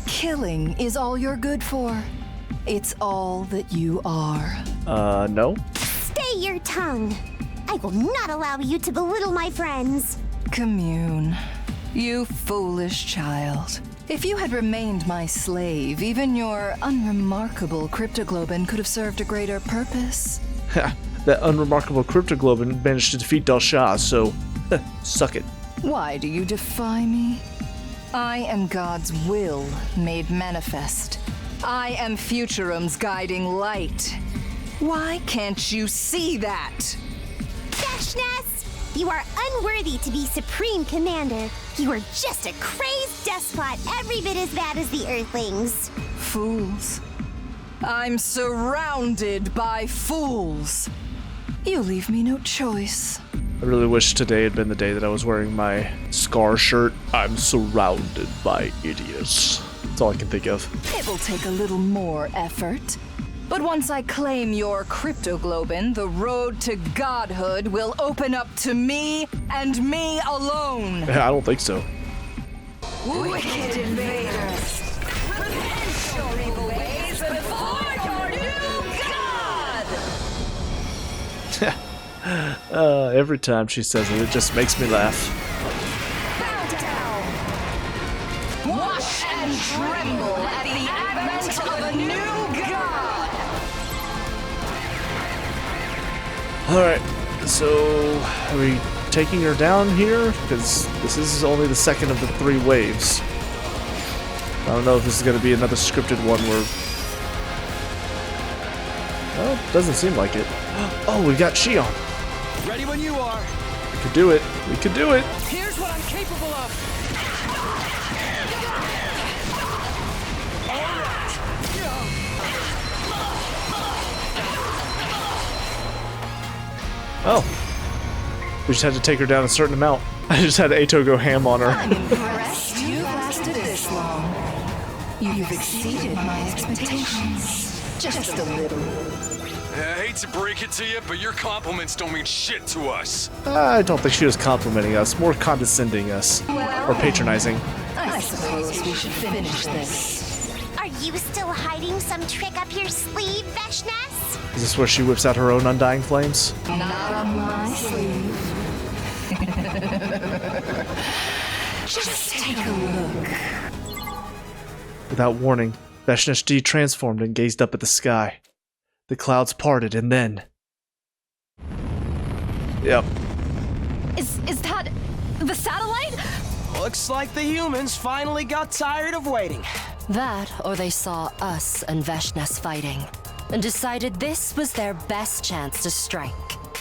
Killing is all you're good for. It's all that you are. No? Stay your tongue! I will not allow you to belittle my friends! Kamyuhn, you foolish child. If you had remained my slave, even your unremarkable cryptoglobin could have served a greater purpose. Ha! That unremarkable cryptoglobin managed to defeat Dahl'xia, so suck it. Why do you defy me? I am God's will made manifest. I am Futurum's guiding light. Why can't you see that? Veshnes! You are unworthy to be Supreme Commander. You are just a crazed despot, every bit as bad as the Earthlings. Fools. I'm surrounded by fools. You leave me no choice. I really wish today had been the day that I was wearing my Scar shirt. I'm surrounded by idiots. That's all I can think of. It will take a little more effort. But once I claim your cryptoglobin, the road to godhood will open up to me and me alone. I don't think so. Wicked invaders, repent your evil ways before your new god! Every time she says it, it just makes me laugh. Bow down! Watch and tremble at the advent of a new god! Alright, so are we taking her down here? Because this is only the second of the 3 waves. I don't know if this is going to be another scripted one where... Well, it doesn't seem like it. Oh, we got Shion. Ready when you are. We could do it. We could do it. Here's what I'm capable of. Oh. We just had to take her down a certain amount. I just had Ato go ham on her. I'm impressed you lasted this long. You've exceeded my expectations. Just a little. I hate to break it to you, but your compliments don't mean shit to us. I don't think she was complimenting us, more condescending us. Or patronizing. I suppose we should finish this. Are you still hiding some trick up your sleeve, Veshnes? Is this where she whips out her own undying flames? Not on my sleeve. Just take a look. Without warning, Veshnes de-transformed and gazed up at the sky. The clouds parted and then... Yep. Is that the satellite? Looks like the humans finally got tired of waiting. That, or they saw us and Veshnes fighting, and decided this was their best chance to strike.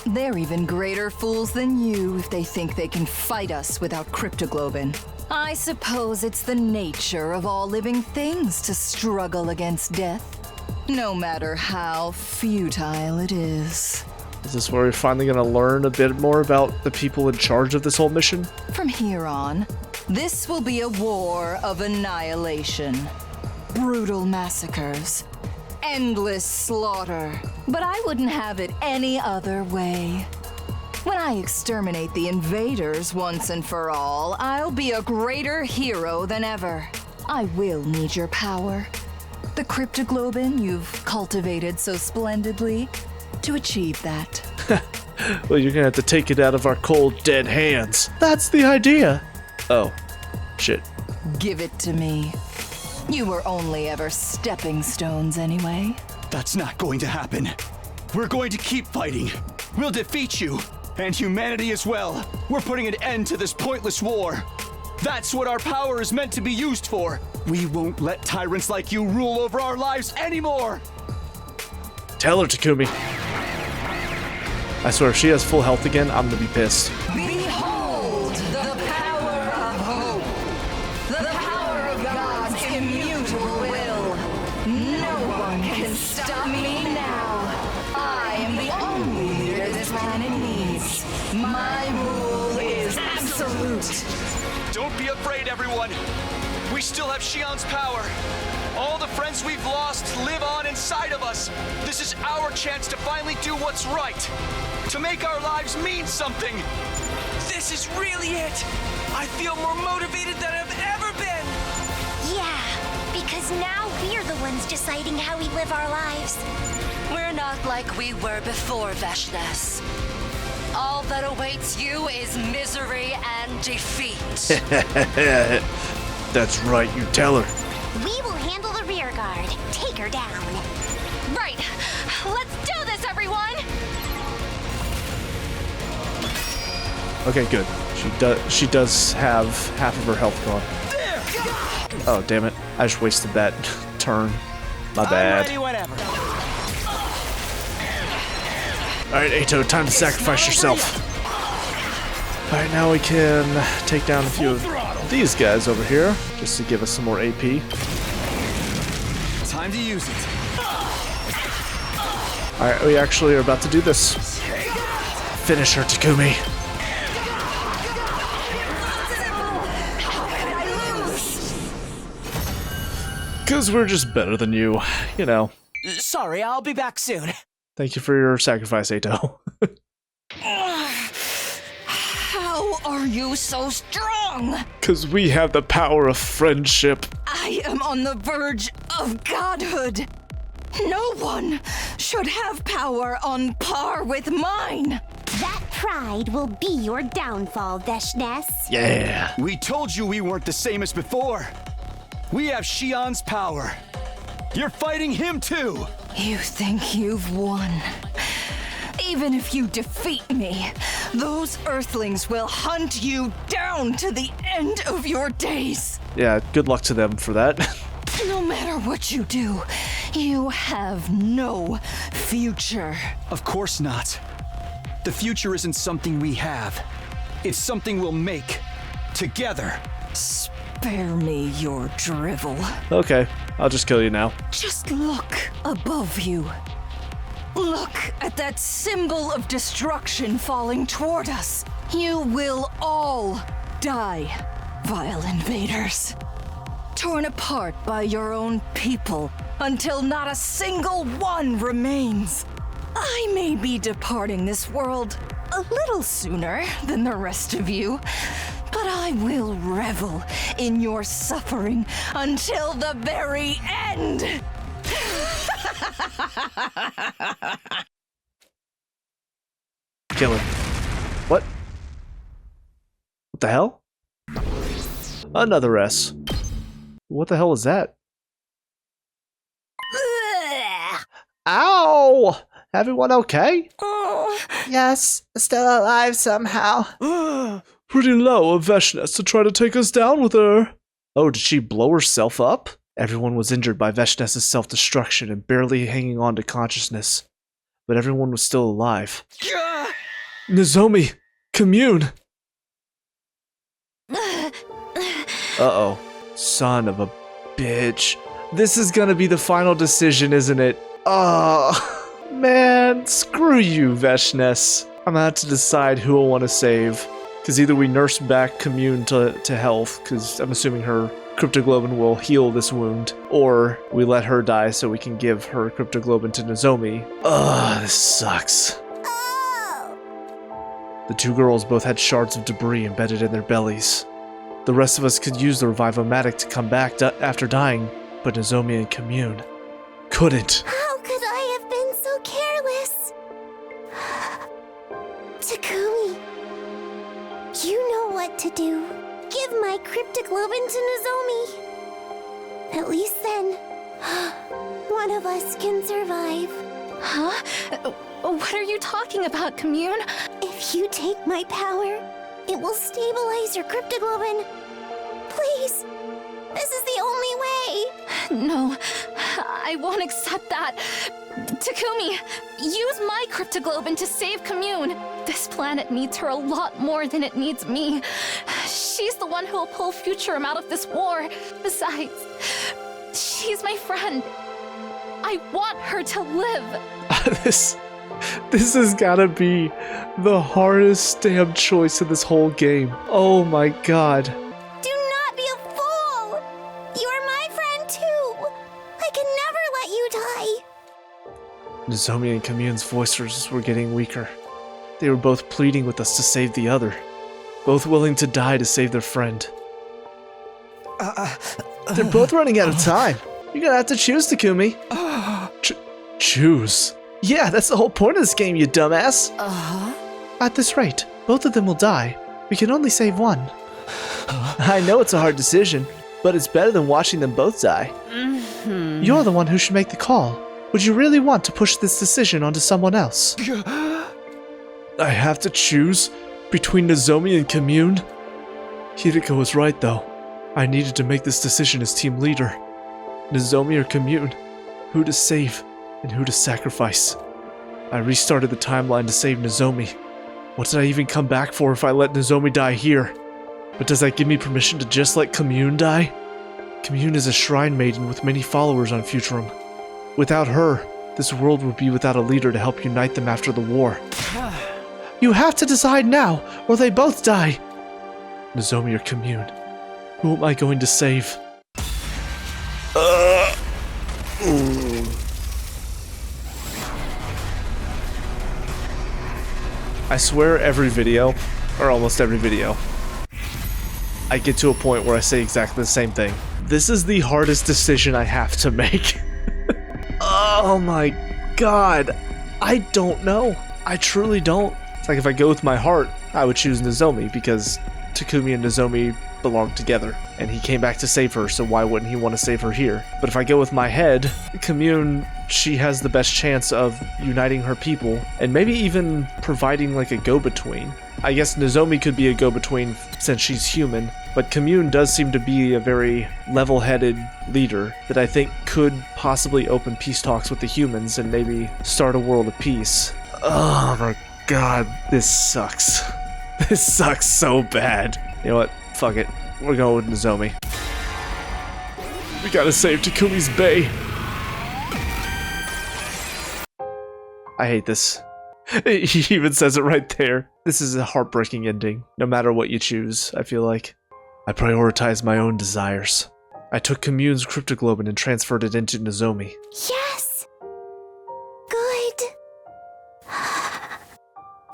They're even greater fools than you if they think they can fight us without cryptoglobin. I suppose it's the nature of all living things to struggle against death, no matter how futile it is. Is this where we're finally going to learn a bit more about the people in charge of this whole mission? From here on, this will be a war of annihilation. Brutal massacres. Endless slaughter. But I wouldn't have it any other way. When I exterminate the invaders once and for all, I'll be a greater hero than ever. I will need your power. The cryptoglobin you've cultivated so splendidly to achieve that. Well, you're gonna have to take it out of our cold, dead hands. That's the idea. Oh, shit. Give it to me. You were only ever stepping stones anyway. That's not going to happen. We're going to keep fighting. We'll defeat you, and humanity as well. We're putting an end to this pointless war. That's what our power is meant to be used for. We won't let tyrants like you rule over our lives anymore. Tell her, Takumi. I swear, if she has full health again, I'm gonna be pissed. Behold the power of hope. The power of God's immutable will. No one can stop me now. I am the only leader this planet needs. My rule is absolute. Don't be afraid, everyone. We still have Xi'an's power. All the friends we've lost live on inside of us. This is our chance to finally do what's right. To make our lives mean something. This is really it. I feel more motivated than I've ever been. Yeah, because now we're the ones deciding how we live our lives. We're not like we were before, Veshness. All that awaits you is misery and defeat. That's right, you tell her. We will handle the rear guard. Take her down. Right. Let's do this, everyone! Okay, good. She does have half of her health gone. Oh, damn it. I just wasted that turn. My bad. I'm ready whenever. Alright, Ato, time to sacrifice yourself. Alright, now we can take down a few of these guys over here, just to give us some more AP. Time to use it. Alright, we actually are about to do this. Finish her, Takumi. Because we're just better than you, you know. Sorry, I'll be back soon. Thank you for your sacrifice, Ato. How are you so strong? Because we have the power of friendship. I am on the verge of godhood. No one should have power on par with mine. That pride will be your downfall, Veshness. Yeah. We told you we weren't the same as before. We have Xi'an's power. You're fighting him too. You think you've won. Even if you defeat me, those Earthlings will hunt you down to the end of your days. Yeah, good luck to them for that. No matter what you do, you have no future. Of course not. The future isn't something we have. It's something we'll make. Together. Spare me your drivel. Okay, I'll just kill you now. Just look above you. Look at that symbol of destruction falling toward us. You will all die, vile invaders. Torn apart by your own people until not a single one remains. I may be departing this world a little sooner than the rest of you, but I will revel in your suffering until the very end. Kill him. What? What the hell? Another S. What the hell is that? Ow! Everyone okay? Yes, still alive somehow. Pretty low of Veshness to try to take us down with her. Oh, did she blow herself up? Everyone was injured by Veshness's self-destruction and barely hanging on to consciousness. But everyone was still alive. Nozomi! Kamyuhn! Uh-oh. Son of a bitch. This is gonna be the final decision, isn't it? Oh, man. Screw you, Veshness. I'm gonna have to decide who I want to save. Because either we nurse back Kamyuhn to health, because I'm assuming her cryptoglobin will heal this wound, or we let her die so we can give her cryptoglobin to Nozomi. Ugh, this sucks. The two girls both had shards of debris embedded in their bellies. The rest of us could use the Revivomatic to come back after dying, but Nozomi and Kamyuhn couldn't. How could I have been so careless? Takumi, you know what to do. Give my cryptoglobin to Nozomi. At least then, one of us can survive. Huh? What are you talking about, Kamyuhn? If you take my power, it will stabilize your cryptoglobin. Please, this is the only way. No, I won't accept that. Takumi, use my cryptoglobin to save Kamyuhn. This planet needs her a lot more than it needs me. She's the one who will pull Futurum out of this war. Besides, she's my friend. I want her to live. This has gotta be the hardest damn choice in this whole game. Oh my god. Do not be a fool! You are my friend too! I can never let you die! Nozomi and Kamyuhn's voices were getting weaker. They were both pleading with us to save the other. Both willing to die to save their friend. They're both running out of time. You're gonna have to choose, Takumi. Choose? Yeah, that's the whole point of this game, you dumbass. At this rate, both of them will die. We can only save one. I know it's a hard decision, but it's better than watching them both die. You're the one who should make the call. Would you really want to push this decision onto someone else? I have to choose between Nozomi and Kamyuhn? Hideko was right though. I needed to make this decision as team leader. Nozomi or Kamyuhn? Who to save and who to sacrifice? I restarted the timeline to save Nozomi. What did I even come back for if I let Nozomi die here? But does that give me permission to just let Kamyuhn die? Kamyuhn is a shrine maiden with many followers on Futurum. Without her, this world would be without a leader to help unite them after the war. You have to decide now, or they both die. Nozomi or Kamyuhn? Who am I going to save? I swear every video, or almost every video, I get to a point where I say exactly the same thing. This is the hardest decision I have to make. Oh my god. I don't know. I truly don't. It's like if I go with my heart, I would choose Nozomi because Takumi and Nozomi belong together, and he came back to save her, so why wouldn't he want to save her here? But if I go with my head, Kamyuhn, she has the best chance of uniting her people, and maybe even providing like a go-between. I guess Nozomi could be a go-between since she's human, but Kamyuhn does seem to be a very level-headed leader that I think could possibly open peace talks with the humans and maybe start a world of peace. Oh my god, this sucks. This sucks so bad. You know what? Fuck it. We're going with Nozomi. We gotta save Takumi's Bay. I hate this. He even says it right there. This is a heartbreaking ending, no matter what you choose, I feel like. I prioritized my own desires. I took Kamyuhn's cryptoglobin and transferred it into Nozomi. Yes! Good.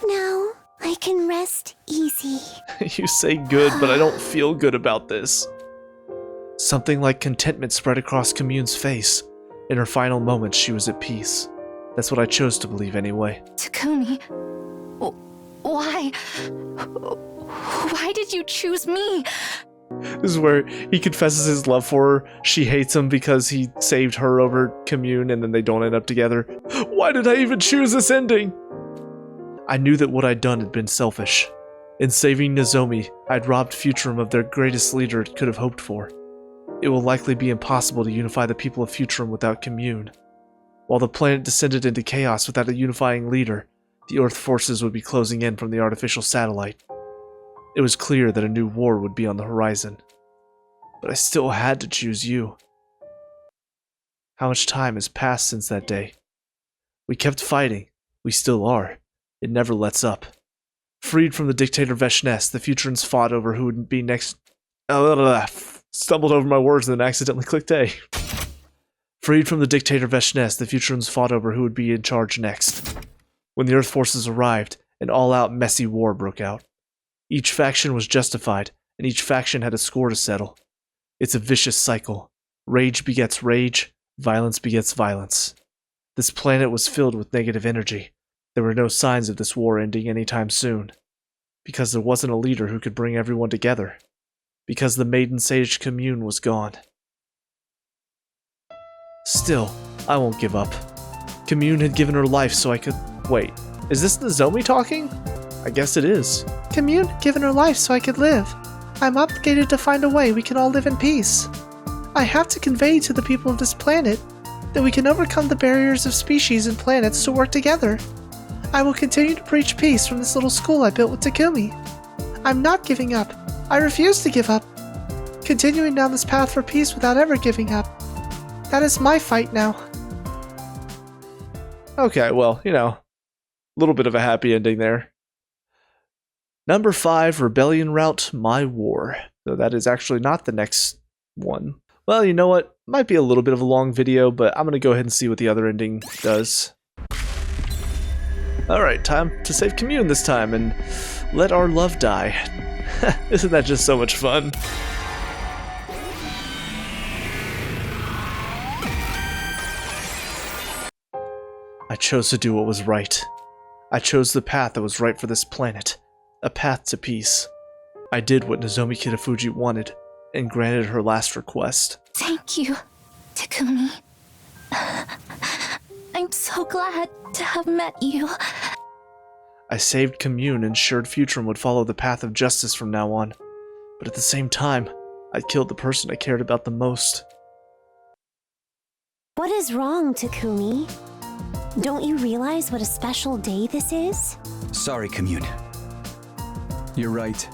Now I can rest easy. You say good, but I don't feel good about this. Something like contentment spread across Kamyuhn's face. In her final moments, she was at peace. That's what I chose to believe anyway. Takumi, why? Why did you choose me? This is where he confesses his love for her. She hates him because he saved her over Kamyuhn and then they don't end up together. Why did I even choose this ending? I knew that what I'd done had been selfish. In saving Nozomi, I'd robbed Futurum of their greatest leader it could have hoped for. It will likely be impossible to unify the people of Futurum without Kamyuhn. While the planet descended into chaos without a unifying leader, the Earth forces would be closing in from the artificial satellite. It was clear that a new war would be on the horizon. But I still had to choose you. How much time has passed since that day? We kept fighting. We still are. It never lets up. Freed from the dictator Veshness, the Futurans fought over who would be next. Stumbled over my words and then accidentally clicked A. Freed from the dictator Veshness, the Futurans fought over who would be in charge next. When the Earth forces arrived, an all-out messy war broke out. Each faction was justified, and each faction had a score to settle. It's a vicious cycle. Rage begets rage, violence begets violence. This planet was filled with negative energy. There were no signs of this war ending anytime soon. Because there wasn't a leader who could bring everyone together. Because the maiden sage Kamyuhn was gone. Still, I won't give up. Kamyuhn had given her life so I could... Wait, is this Nozomi talking? I guess it is. Kamyuhn had given her life so I could live. I'm obligated to find a way we can all live in peace. I have to convey to the people of this planet that we can overcome the barriers of species and planets to work together. I will continue to preach peace from this little school I built with Takumi. I'm not giving up. I refuse to give up. Continuing down this path for peace without ever giving up. That is my fight now. Okay, well, you know, a little bit of a happy ending there. Number 5, Rebellion Route, My War. So that is actually not the next one. Well, you know what? Might be a little bit of a long video, but I'm going to go ahead and see what the other ending does. Alright, time to save Kamyuhn this time and let our love die. Isn't that just so much fun? I chose to do what was right. I chose the path that was right for this planet. A path to peace. I did what Nozomi Kitafuji wanted, and granted her last request. Thank you, Takumi. I'm so glad to have met you. I saved Kamyuhn and ensured Futuran would follow the path of justice from now on. But at the same time, I killed the person I cared about the most. What is wrong, Takumi? Don't you realize what a special day this is? Sorry, Kamyuhn. You're right.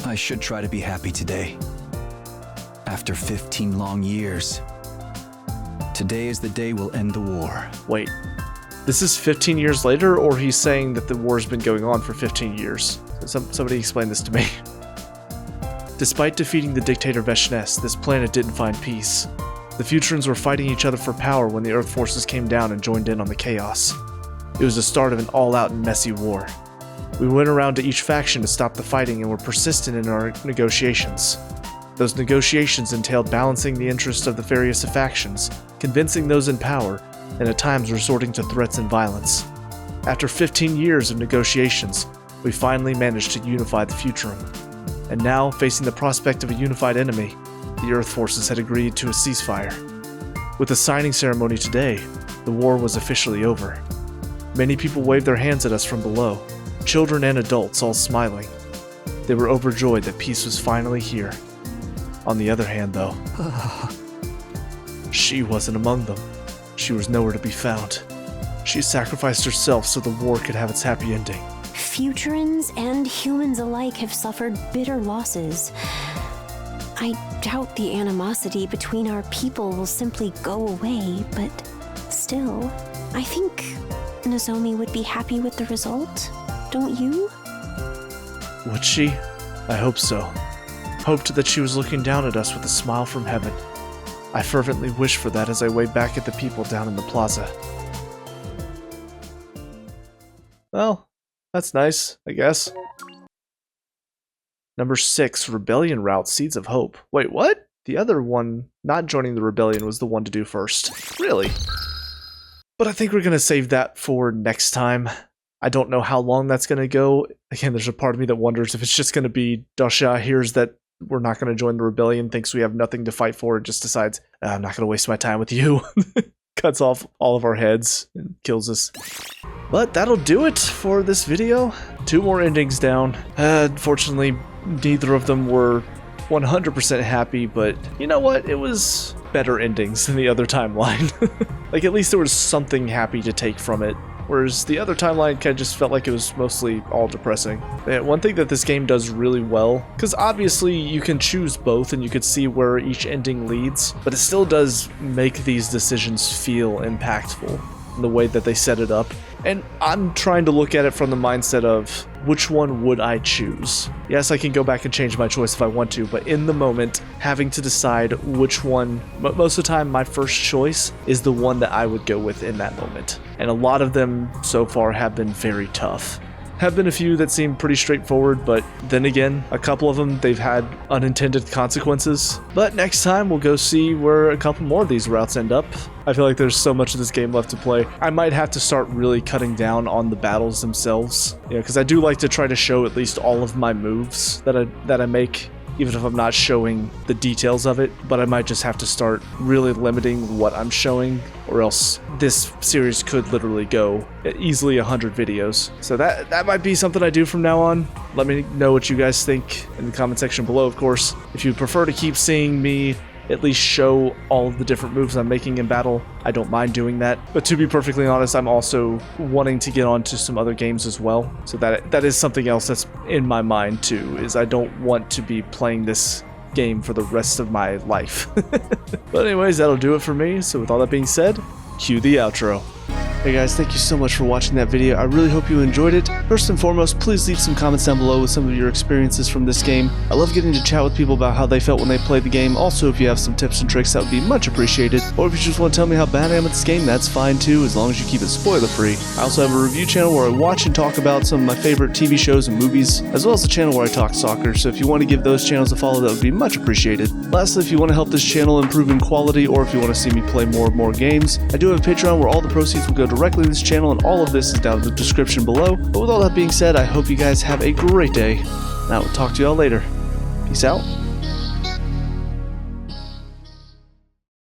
I should try to be happy today. After 15 long years, today is the day we'll end the war. Wait, this is 15 years later, or he's saying that the war's been going on for 15 years? Somebody explain this to me. Despite defeating the dictator Veshnes, this planet didn't find peace. The Futurans were fighting each other for power when the Earth forces came down and joined in on the chaos. It was the start of an all-out and messy war. We went around to each faction to stop the fighting and were persistent in our negotiations. Those negotiations entailed balancing the interests of the various factions, convincing those in power, and at times resorting to threats and violence. After 15 years of negotiations, we finally managed to unify the Futuran. And now, facing the prospect of a unified enemy, the Earth forces had agreed to a ceasefire. With the signing ceremony today, the war was officially over. Many people waved their hands at us from below, children and adults all smiling. They were overjoyed that peace was finally here. On the other hand, though, she wasn't among them. She was nowhere to be found. She sacrificed herself so the war could have its happy ending. Futurans and humans alike have suffered bitter losses. I doubt the animosity between our people will simply go away, but still, I think Nozomi would be happy with the result, don't you? Would she? I hope so. Hoped that she was looking down at us with a smile from heaven. I fervently wish for that as I wave back at the people down in the plaza. Well, that's nice, I guess. Number 6, Rebellion Route, Seeds of Hope. Wait, what? The other one, not joining the rebellion, was the one to do first. Really? But I think we're going to save that for next time. I don't know how long that's going to go. Again, there's a part of me that wonders if it's just going to be Dahl'xia hears that we're not going to join the rebellion, thinks we have nothing to fight for, and just decides, I'm not going to waste my time with you. Cuts off all of our heads and kills us. But that'll do it for this video. 2 more endings down. Unfortunately, neither of them were 100% happy, but you know what? It was better endings than the other timeline. Like, at least there was something happy to take from it. Whereas the other timeline kind of just felt like it was mostly all depressing. And one thing that this game does really well, because obviously you can choose both and you could see where each ending leads, but it still does make these decisions feel impactful in the way that they set it up. And I'm trying to look at it from the mindset of, which one would I choose? Yes, I can go back and change my choice if I want to, but in the moment, having to decide which one, most of the time my first choice is the one that I would go with in that moment. And a lot of them so far have been very tough. Have been a few that seem pretty straightforward, but then again, a couple of them, they've had unintended consequences. But next time, we'll go see where a couple more of these routes end up. I feel like there's so much of this game left to play. I might have to start really cutting down on the battles themselves. Because I do like to try to show at least all of my moves that I make, even if I'm not showing the details of it, but I might just have to start really limiting what I'm showing, or else this series could literally go easily 100 videos. So that might be something I do from now on. Let me know what you guys think in the comment section below, of course. If you prefer to keep seeing me at least show all of the different moves I'm making in battle, I don't mind doing that. But to be perfectly honest, I'm also wanting to get on to some other games as well. So that is something else that's in my mind too, is I don't want to be playing this game for the rest of my life. But anyways, that'll do it for me. So with all that being said, cue the outro. Hey guys, thank you so much for watching that video. I really hope you enjoyed it. First and foremost, please leave some comments down below with some of your experiences from this game. I love getting to chat with people about how they felt when they played the game. Also, if you have some tips and tricks, that would be much appreciated. Or if you just want to tell me how bad I am at this game, that's fine too, as long as you keep it spoiler free. I also have a review channel where I watch and talk about some of my favorite TV shows and movies, as well as a channel where I talk soccer, so if you want to give those channels a follow, that would be much appreciated. Lastly, if you want to help this channel improve in quality, or if you want to see me play more games, I do have a Patreon where all the proceeds will go directly to this channel, and all of this is down in the description below. But with all that being said, I hope you guys have a great day, and I will talk to y'all later. Peace out.